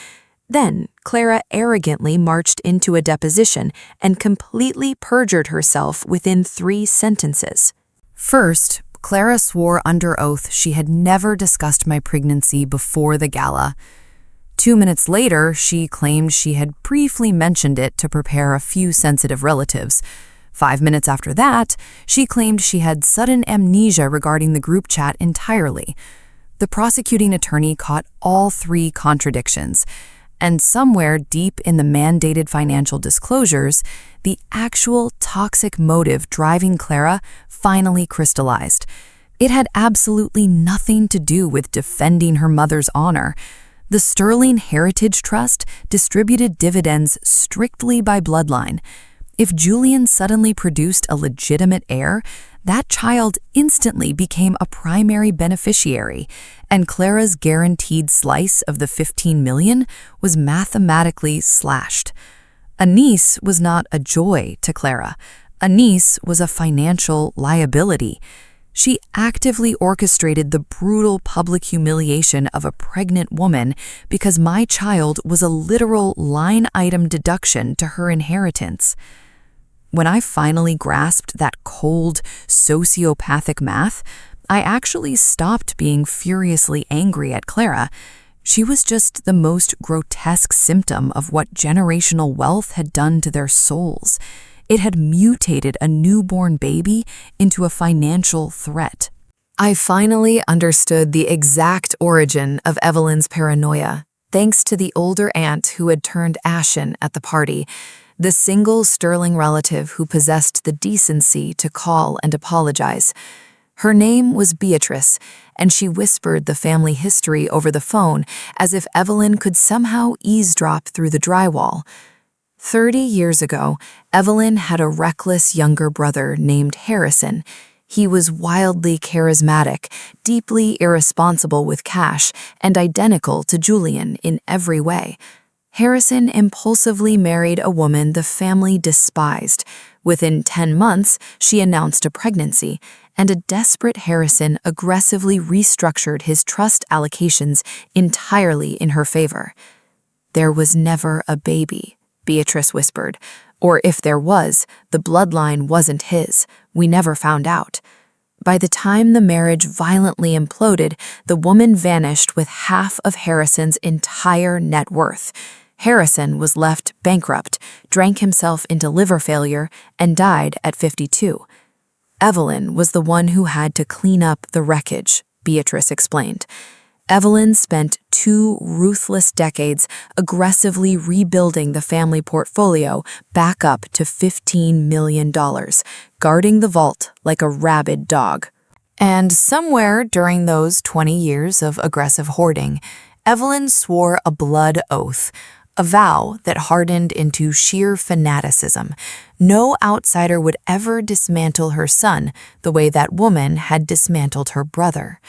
Then, Clara arrogantly marched into a deposition and completely perjured herself within 3 sentences. First, Clara swore under oath she had never discussed my pregnancy before the gala. 2 minutes later, she claimed she had briefly mentioned it to prepare a few sensitive relatives. 5 minutes after that, she claimed she had sudden amnesia regarding the group chat entirely. The prosecuting attorney caught all 3 contradictions, and somewhere deep in the mandated financial disclosures, the actual toxic motive driving Clara finally crystallized. It had absolutely nothing to do with defending her mother's honor. The Sterling Heritage Trust distributed dividends strictly by bloodline. If Julian suddenly produced a legitimate heir, that child instantly became a primary beneficiary, and Clara's guaranteed slice of the $15 million was mathematically slashed. A niece was not a joy to Clara. A niece was a financial liability. She actively orchestrated the brutal public humiliation of a pregnant woman because my child was a literal line-item deduction to her inheritance. When I finally grasped that cold, sociopathic math, I actually stopped being furiously angry at Clara. She was just the most grotesque symptom of what generational wealth had done to their souls. It had mutated a newborn baby into a financial threat. I finally understood the exact origin of Evelyn's paranoia, thanks to the older aunt who had turned ashen at the party, the single sterling relative who possessed the decency to call and apologize. Her name was Beatrice, and she whispered the family history over the phone as if Evelyn could somehow eavesdrop through the drywall. 30 years ago, Evelyn had a reckless younger brother named Harrison. He was wildly charismatic, deeply irresponsible with cash, and identical to Julian in every way. Harrison impulsively married a woman the family despised. Within 10 months, she announced a pregnancy, and a desperate Harrison aggressively restructured his trust allocations entirely in her favor. "There was never a baby," Beatrice whispered. "Or if there was, the bloodline wasn't his. We never found out." By the time the marriage violently imploded, the woman vanished with half of Harrison's entire net worth. Harrison was left bankrupt, drank himself into liver failure, and died at 52. Evelyn was the one who had to clean up the wreckage, Beatrice explained. Evelyn spent 2 ruthless decades aggressively rebuilding the family portfolio back up to $15 million, guarding the vault like a rabid dog. And somewhere during those 20 years of aggressive hoarding, Evelyn swore a blood oath, a vow that hardened into sheer fanaticism. No outsider would ever dismantle her son the way that woman had dismantled her brother.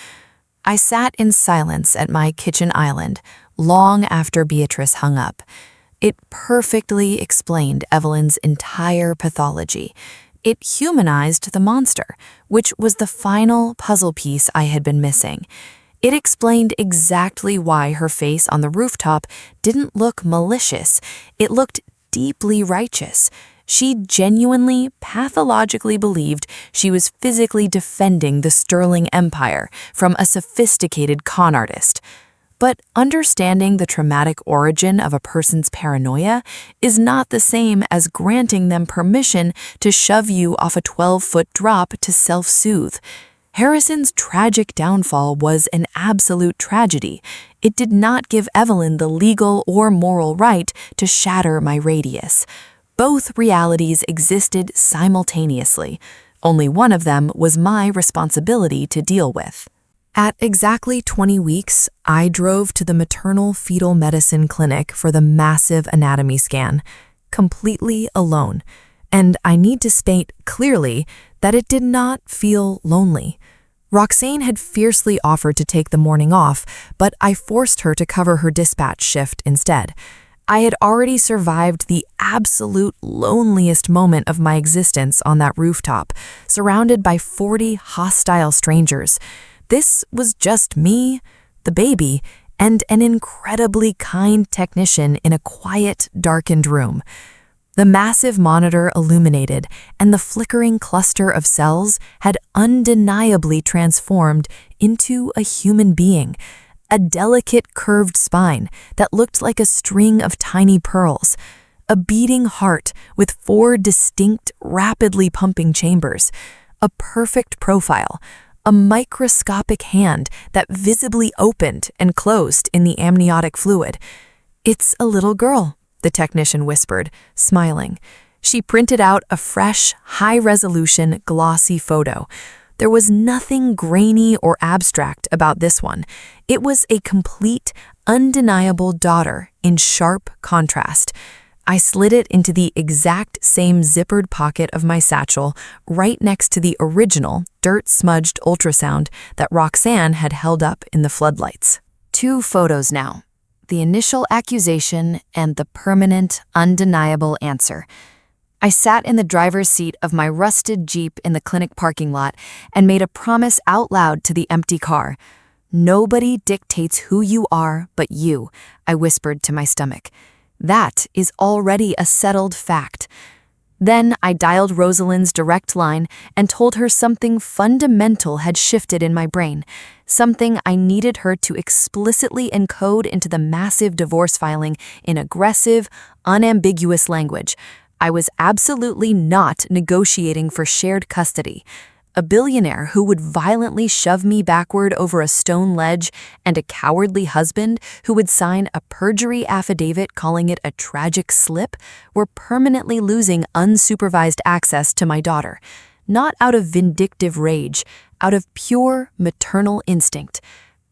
I sat in silence at my kitchen island long after Beatrice hung up. It perfectly explained Evelyn's entire pathology. It humanized the monster, which was the final puzzle piece I had been missing. It explained exactly why her face on the rooftop didn't look malicious. It looked deeply righteous. She genuinely, pathologically believed she was physically defending the Sterling Empire from a sophisticated con artist. But understanding the traumatic origin of a person's paranoia is not the same as granting them permission to shove you off a 12-foot drop to self-soothe. Harrison's tragic downfall was an absolute tragedy. It did not give Evelyn the legal or moral right to shatter my radius. Both realities existed simultaneously. Only one of them was my responsibility to deal with. At exactly 20 weeks, I drove to the maternal fetal medicine clinic for the massive anatomy scan, completely alone. And I need to state clearly that it did not feel lonely. Roxane had fiercely offered to take the morning off, but I forced her to cover her dispatch shift instead. I had already survived the absolute loneliest moment of my existence on that rooftop, surrounded by 40 hostile strangers. This was just me, the baby, and an incredibly kind technician in a quiet, darkened room. The massive monitor illuminated, and the flickering cluster of cells had undeniably transformed into a human being. A delicate curved spine that looked like a string of tiny pearls, a beating heart with 4 distinct, rapidly pumping chambers, a perfect profile, a microscopic hand that visibly opened and closed in the amniotic fluid. "It's a little girl," the technician whispered, smiling. She printed out a fresh, high-resolution, glossy photo. There was nothing grainy or abstract about this one. It was a complete, undeniable daughter in sharp contrast. I slid it into the exact same zippered pocket of my satchel, right next to the original, dirt-smudged ultrasound that Roxane had held up in the floodlights. 2 photos now. The initial accusation and the permanent, undeniable answer. I sat in the driver's seat of my rusted Jeep in the clinic parking lot and made a promise out loud to the empty car. "Nobody dictates who you are but you," I whispered to my stomach. That is already a settled fact. Then I dialed Rosalind's direct line and told her something fundamental had shifted in my brain, something I needed her to explicitly encode into the massive divorce filing in aggressive, unambiguous language. I was absolutely not negotiating for shared custody. A billionaire who would violently shove me backward over a stone ledge, and a cowardly husband who would sign a perjury affidavit calling it a tragic slip were permanently losing unsupervised access to my daughter, not out of vindictive rage, out of pure maternal instinct.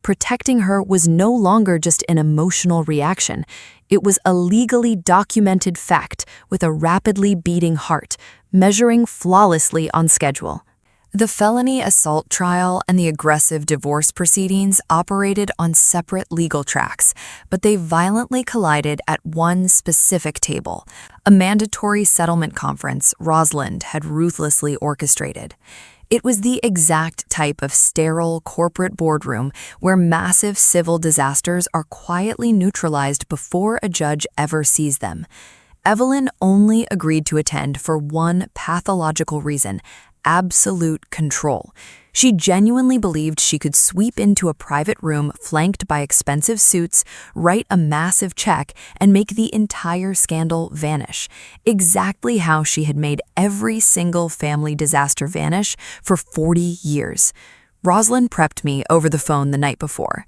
Protecting her was no longer just an emotional reaction. It was a legally documented fact with a rapidly beating heart, measuring flawlessly on schedule. The felony assault trial and the aggressive divorce proceedings operated on separate legal tracks, but they violently collided at one specific table, a mandatory settlement conference Rosalind had ruthlessly orchestrated. It was the exact type of sterile corporate boardroom where massive civil disasters are quietly neutralized before a judge ever sees them. Evelyn only agreed to attend for one pathological reason: absolute control. She genuinely believed she could sweep into a private room flanked by expensive suits, write a massive check, and make the entire scandal vanish, exactly how she had made every single family disaster vanish for 40 years. Rosalind prepped me over the phone the night before.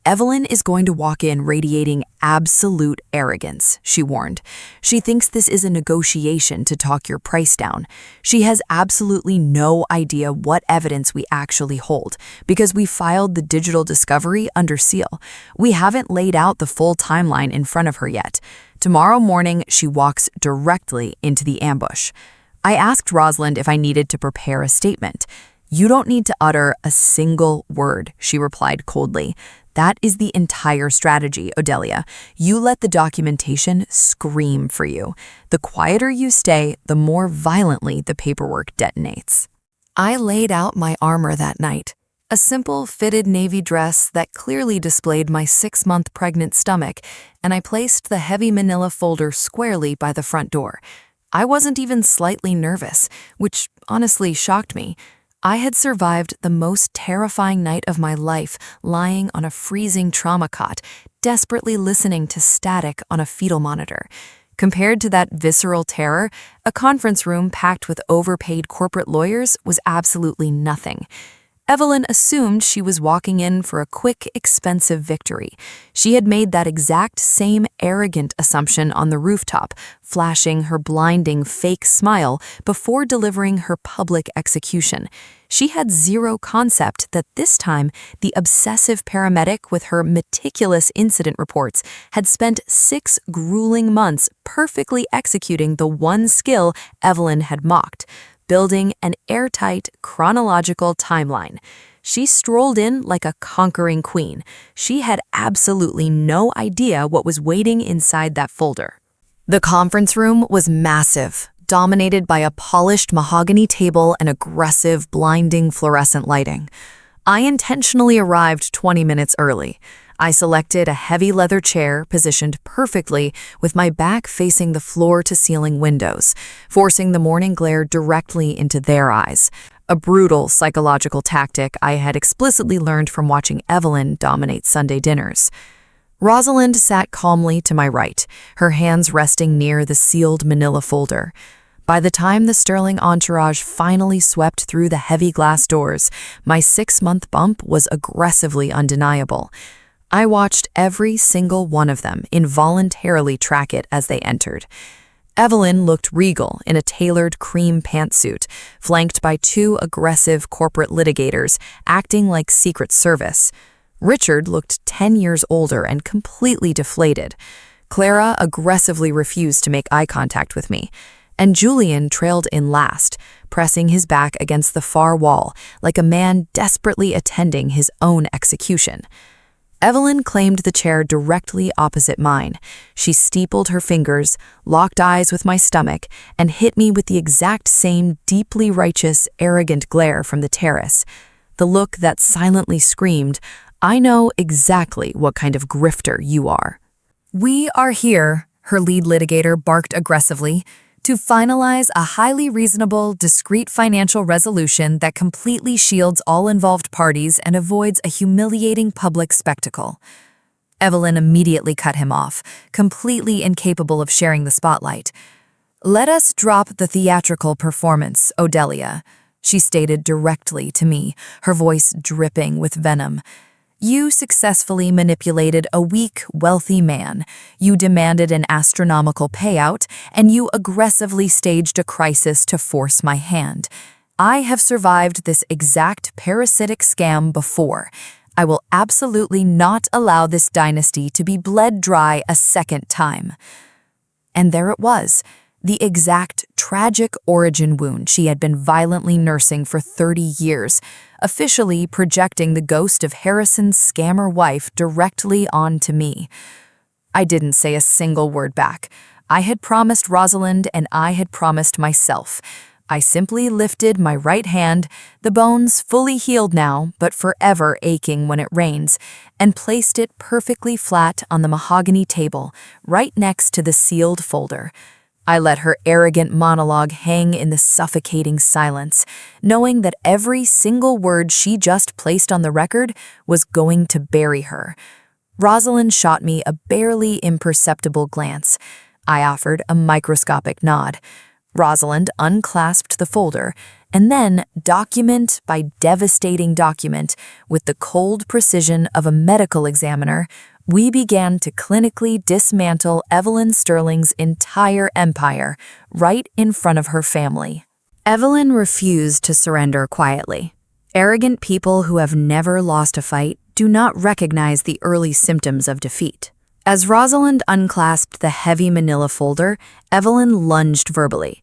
Evelyn is going to walk in radiating absolute arrogance, she warned. She thinks this is a negotiation to talk your price down. She has absolutely no idea what evidence we actually hold, because we filed the digital discovery under seal. We haven't laid out the full timeline in front of her yet. Tomorrow morning, she walks directly into the ambush. I asked Rosalind if I needed to prepare a statement. "You don't need to utter a single word," she replied coldly. "That is the entire strategy, Odelia. You let the documentation scream for you. The quieter you stay, the more violently the paperwork detonates." I laid out my armor that night. A simple fitted navy dress that clearly displayed my 6-month pregnant stomach, and I placed the heavy manila folder squarely by the front door. I wasn't even slightly nervous, which honestly shocked me. I had survived the most terrifying night of my life lying on a freezing trauma cot, desperately listening to static on a fetal monitor. Compared to that visceral terror, a conference room packed with overpaid corporate lawyers was absolutely nothing. Evelyn assumed she was walking in for a quick, expensive victory. She had made that exact same arrogant assumption on the rooftop, flashing her blinding fake smile before delivering her public execution. She had zero concept that this time the obsessive paramedic with her meticulous incident reports had spent 6 grueling months perfectly executing the one skill Evelyn had mocked: building an airtight, chronological timeline. She strolled in like a conquering queen. She had absolutely no idea what was waiting inside that folder. The conference room was massive, dominated by a polished mahogany table and aggressive, blinding fluorescent lighting. I intentionally arrived 20 minutes early. I selected a heavy leather chair positioned perfectly with my back facing the floor-to-ceiling windows, forcing the morning glare directly into their eyes, a brutal psychological tactic I had explicitly learned from watching Evelyn dominate Sunday dinners. Rosalind sat calmly to my right, her hands resting near the sealed manila folder. By the time the sterling entourage finally swept through the heavy glass doors, my 6-month bump was aggressively undeniable. I watched every single one of them involuntarily track it as they entered. Evelyn looked regal in a tailored cream pantsuit, flanked by 2 aggressive corporate litigators acting like Secret Service. Richard looked 10 years older and completely deflated. Clara aggressively refused to make eye contact with me, and Julian trailed in last, pressing his back against the far wall like a man desperately attending his own execution. Evelyn claimed the chair directly opposite mine. She steepled her fingers, locked eyes with my stomach, and hit me with the exact same deeply righteous, arrogant glare from the terrace. The look that silently screamed, "I know exactly what kind of grifter you are." "We are here," her lead litigator barked aggressively, "to finalize a highly reasonable, discreet financial resolution that completely shields all involved parties and avoids a humiliating public spectacle." Evelyn immediately cut him off, completely incapable of sharing the spotlight. "Let us drop the theatrical performance, Odelia. she stated directly to me, her voice dripping with venom. You successfully manipulated a weak, wealthy man. You demanded an astronomical payout, and you aggressively staged a crisis to force my hand. I have survived this exact parasitic scam before. I will absolutely not allow this dynasty to be bled dry a second time. And there it was, the exact tragic origin wound she had been violently nursing for 30 years, officially projecting the ghost of Harrison's scammer wife directly onto me. I didn't say a single word back. I had promised Rosalind and I had promised myself. I simply lifted my right hand, the bones fully healed now, but forever aching when it rains, and placed it perfectly flat on the mahogany table, right next to the sealed folder. I let her arrogant monologue hang in the suffocating silence, knowing that every single word she just placed on the record was going to bury her. Rosalind shot me a barely imperceptible glance. I offered a microscopic nod. Rosalind unclasped the folder, and then, document by devastating document, with the cold precision of a medical examiner, we began to clinically dismantle Evelyn Sterling's entire empire right in front of her family.
Evelyn refused to surrender quietly. Arrogant people who have never lost a fight do not recognize the early symptoms of defeat. As Rosalind unclasped the heavy manila folder, Evelyn lunged verbally.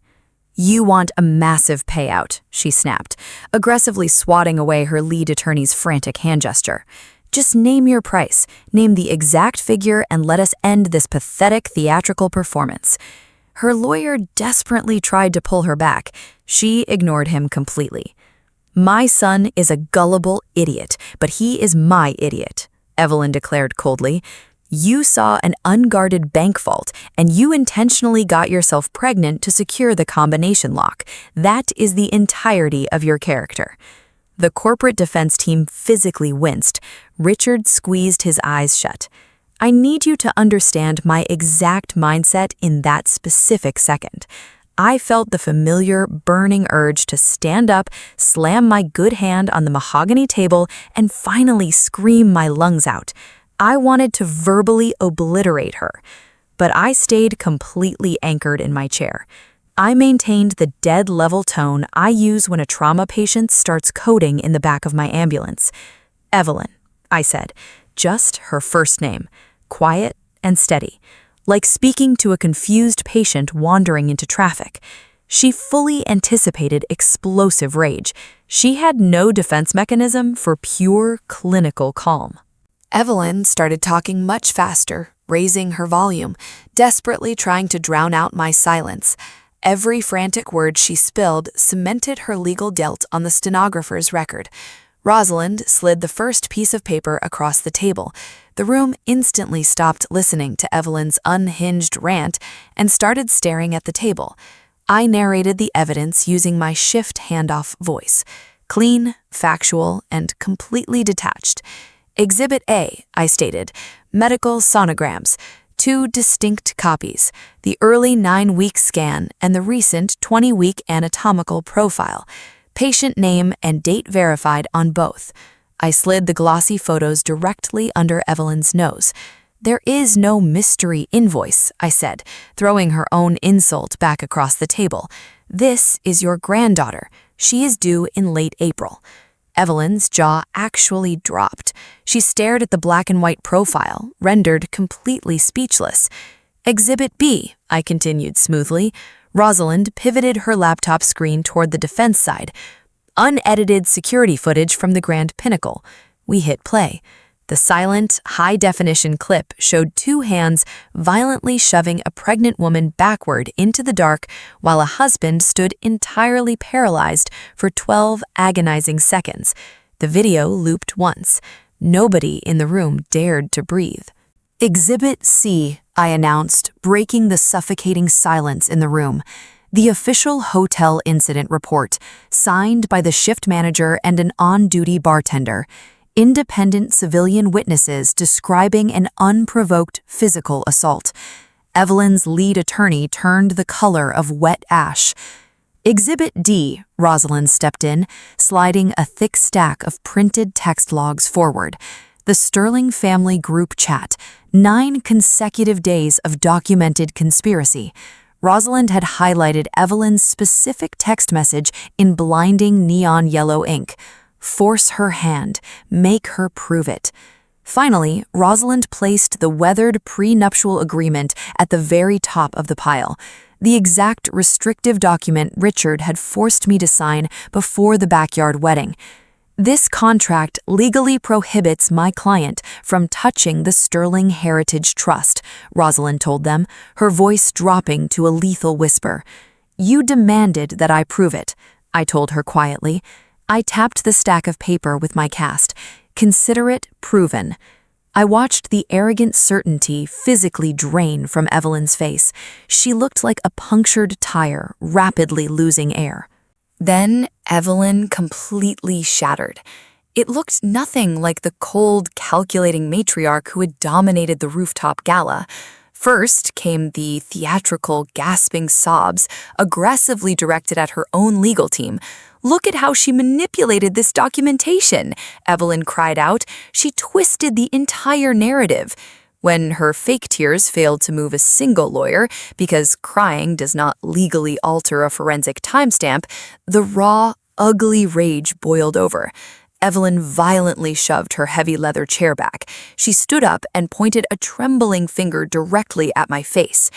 "You want a massive payout," she snapped, aggressively swatting away her lead attorney's frantic hand gesture. "Just name your price, name the exact figure, and let us end this pathetic theatrical performance." Her lawyer desperately tried to pull her back. She ignored him completely. "My son is a gullible idiot, but he is my idiot," Evelyn declared coldly. "You saw an unguarded bank vault, and you intentionally got yourself pregnant to secure the combination lock. That is the entirety of your character." The corporate defense team physically winced. Richard squeezed his eyes shut. "I need you to understand my exact mindset in that specific second. I felt the familiar, burning urge to stand up, slam my good hand on the mahogany table, and finally scream my lungs out. I wanted to verbally obliterate her, but I stayed completely anchored in my chair. I maintained the dead-level tone I use when a trauma patient starts coding in the back of my ambulance. "Evelyn," I said, just her first name, quiet and steady, like speaking to a confused patient wandering into traffic. She fully anticipated explosive rage. She had no defense mechanism for pure clinical calm. Evelyn started talking much faster, raising her volume, desperately trying to drown out my silence. Every frantic word she spilled cemented her legal debt on the stenographer's record. Rosalind slid the first piece of paper across the table. The room instantly stopped listening to Evelyn's unhinged rant and started staring at the table. I narrated the evidence using my shift handoff voice, clean, factual, and completely detached. "Exhibit A," I stated, "medical sonograms. 2 distinct copies, the early 9-week scan and the recent 20-week anatomical profile. Patient name and date verified on both." I slid the glossy photos directly under Evelyn's nose. "There is no mystery invoice," I said, throwing her own insult back across the table. "This is your granddaughter. She is due in late April." Evelyn's jaw actually dropped. She stared at the black and white profile, rendered completely speechless. "Exhibit B," I continued smoothly. Rosalind pivoted her laptop screen toward the defense side. "Unedited security footage from the Grand Pinnacle." We hit play. The silent, high-definition clip showed 2 hands violently shoving a pregnant woman backward into the dark while a husband stood entirely paralyzed for 12 agonizing seconds. The video looped once. Nobody in the room dared to breathe. "Exhibit C," I announced, breaking the suffocating silence in the room. The official hotel incident report, signed by the shift manager and an on-duty bartender. Independent civilian witnesses describing an unprovoked physical assault. Evelyn's lead attorney turned the color of wet ash. Exhibit D, Rosalind stepped in, sliding a thick stack of printed text logs forward. The Sterling family group chat, 9 consecutive days of documented conspiracy. Rosalind had highlighted Evelyn's specific text message in blinding neon yellow ink. Force her hand, make her prove it. Finally, Rosalind placed the weathered prenuptial agreement at the very top of the pile, the exact restrictive document Richard had forced me to sign before the backyard wedding. This contract legally prohibits my client from touching the Sterling Heritage Trust, Rosalind told them, her voice dropping to a lethal whisper. You demanded that I prove it, I told her quietly. I tapped the stack of paper with my cast. Consider it proven. I watched the arrogant certainty physically drain from Evelyn's face. She looked like a punctured tire, rapidly losing air. Then Evelyn completely shattered. It looked nothing like the cold, calculating matriarch who had dominated the rooftop gala. First came the theatrical, gasping sobs, aggressively directed at her own legal team. Look at how she manipulated this documentation, Evelyn cried out. She twisted the entire narrative. When her fake tears failed to move a single lawyer, because crying does not legally alter a forensic timestamp, the raw, ugly rage boiled over. Evelyn violently shoved her heavy leather chair back. She stood up and pointed a trembling finger directly at my face.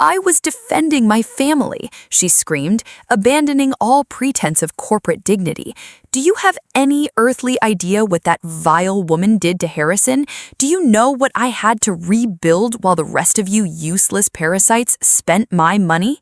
I was defending my family, she screamed, abandoning all pretense of corporate dignity. Do you have any earthly idea what that vile woman did to Harrison? Do you know what I had to rebuild while the rest of you useless parasites spent my money?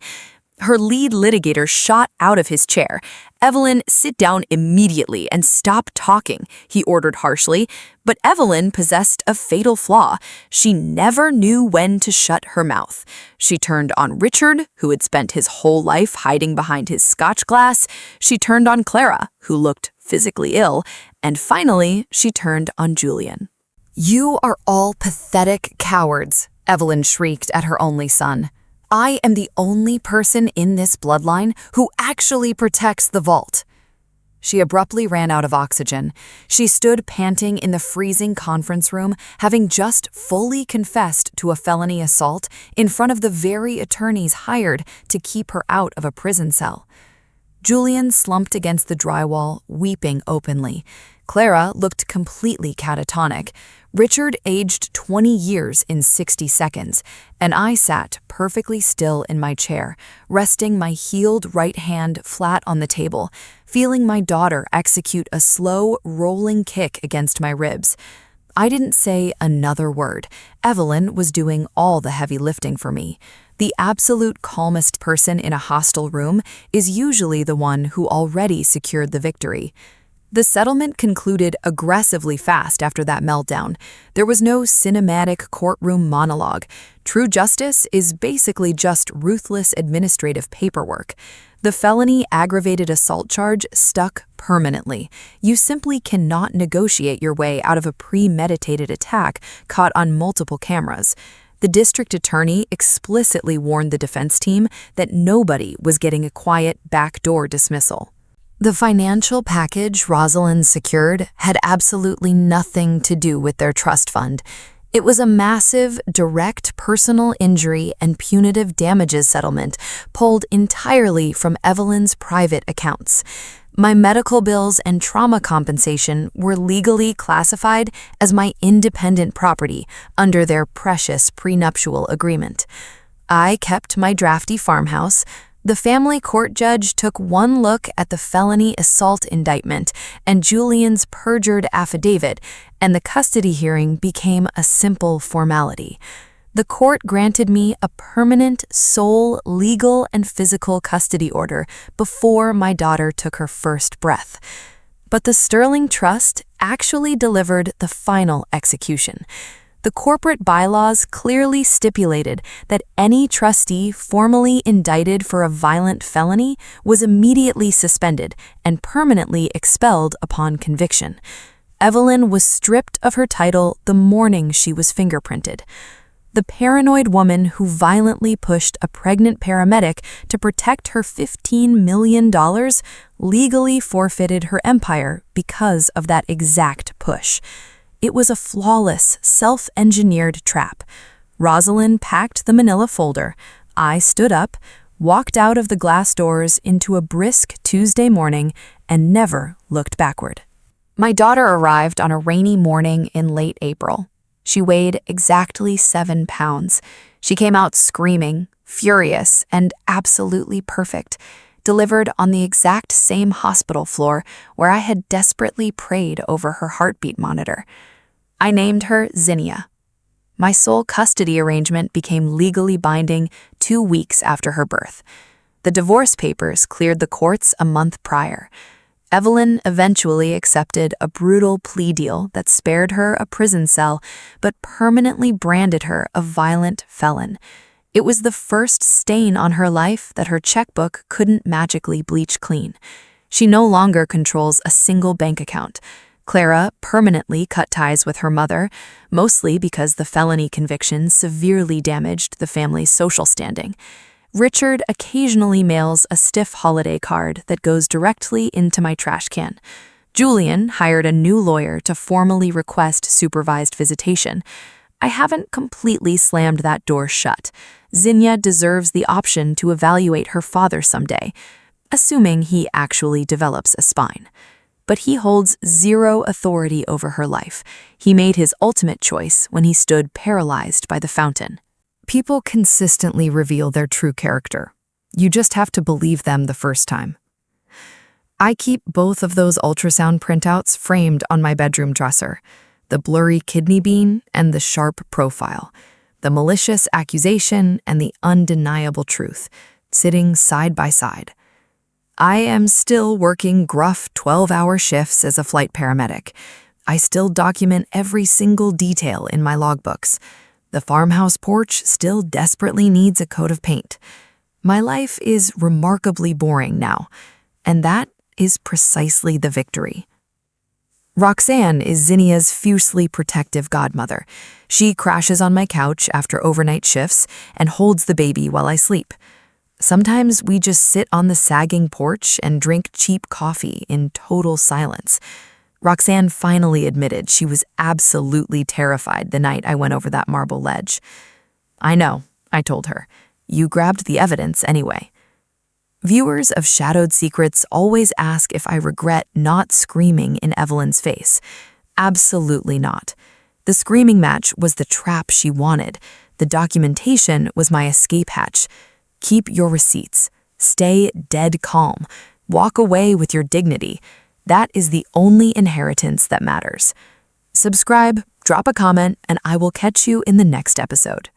Her lead litigator shot out of his chair. Evelyn, sit down immediately and stop talking, he ordered harshly. But Evelyn possessed a fatal flaw. She never knew when to shut her mouth. She turned on Richard, who had spent his whole life hiding behind his scotch glass. She turned on Clara, who looked physically ill. And finally, she turned on Julian. You are all pathetic cowards, Evelyn shrieked at her only son. I am the only person in this bloodline who actually protects the vault. She abruptly ran out of oxygen. She stood panting in the freezing conference room, having just fully confessed to a felony assault in front of the very attorneys hired to keep her out of a prison cell. Julian slumped against the drywall, weeping openly. Clara looked completely catatonic. Richard aged 20 years in 60 seconds, and I sat perfectly still in my chair, resting my healed right hand flat on the table, feeling my daughter execute a slow, rolling kick against my ribs. I didn't say another word. Evelyn was doing all the heavy lifting for me. The absolute calmest person in a hostile room is usually the one who already secured the victory. The settlement concluded aggressively fast after that meltdown. There was no cinematic courtroom monologue. True justice is basically just ruthless administrative paperwork. The felony aggravated assault charge stuck permanently. You simply cannot negotiate your way out of a premeditated attack caught on multiple cameras. The district attorney explicitly warned the defense team that nobody was getting a quiet backdoor dismissal. The financial package Rosalind secured had absolutely nothing to do with their trust fund. It was a massive, direct personal injury and punitive damages settlement pulled entirely from Evelyn's private accounts. My medical bills and trauma compensation were legally classified as my independent property under their precious prenuptial agreement. I kept my drafty farmhouse. The family court judge took one look at the felony assault indictment and Julian's perjured affidavit, and the custody hearing became a simple formality. The court granted me a permanent sole legal and physical custody order before my daughter took her first breath. But the Sterling Trust actually delivered the final execution. The corporate bylaws clearly stipulated that any trustee formally indicted for a violent felony was immediately suspended and permanently expelled upon conviction. Evelyn was stripped of her title the morning she was fingerprinted. the paranoid woman who violently pushed a pregnant paramedic to protect her $15 million legally forfeited her empire because of that exact push. It was a flawless, self-engineered trap. Rosalind packed the manila folder. I stood up, walked out of the glass doors into a brisk Tuesday morning, and never looked backward. My daughter arrived on a rainy morning in late April. She weighed exactly 7 pounds. She came out screaming, furious, and absolutely perfect, delivered on the exact same hospital floor where I had desperately prayed over her heartbeat monitor. I named her Zinnia. My sole custody arrangement became legally binding 2 weeks after her birth. The divorce papers cleared the courts a month prior. Evelyn eventually accepted a brutal plea deal that spared her a prison cell but permanently branded her a violent felon. It was the first stain on her life that her checkbook couldn't magically bleach clean. She no longer controls a single bank account. Clara permanently cut ties with her mother, mostly because the felony conviction severely damaged the family's social standing. Richard occasionally mails a stiff holiday card that goes directly into my trash can. Julian hired a new lawyer to formally request supervised visitation. I haven't completely slammed that door shut. Zinnia deserves the option to evaluate her father someday, assuming he actually develops a spine. But he holds zero authority over her life. He made his ultimate choice when he stood paralyzed by the fountain.
People consistently reveal their true character. You just have to believe them the first time. I keep both of those ultrasound printouts framed on my bedroom dresser, the blurry kidney bean and the sharp profile, the malicious accusation and the undeniable truth, sitting side by side. I am still working gruff 12-hour shifts as a flight paramedic. I still document every single detail in my logbooks. The farmhouse porch still desperately needs a coat of paint. My life is remarkably boring now, and that is precisely the victory. Roxanne is Zinnia's fiercely protective godmother. She crashes on my couch after overnight shifts and holds the baby while I sleep. Sometimes we just sit on the sagging porch and drink cheap coffee in total silence. Roxanne finally admitted she was absolutely terrified the night I went over that marble ledge. I know, I told her. You grabbed the evidence anyway. Viewers of Shadowed Secrets always ask if I regret not screaming in Evelyn's face. Absolutely not. The screaming match was the trap she wanted. The documentation was my escape hatch. Keep your receipts. Stay dead calm. Walk away with your dignity. That is the only inheritance that matters. Subscribe, drop a comment, and I will catch you in the next episode.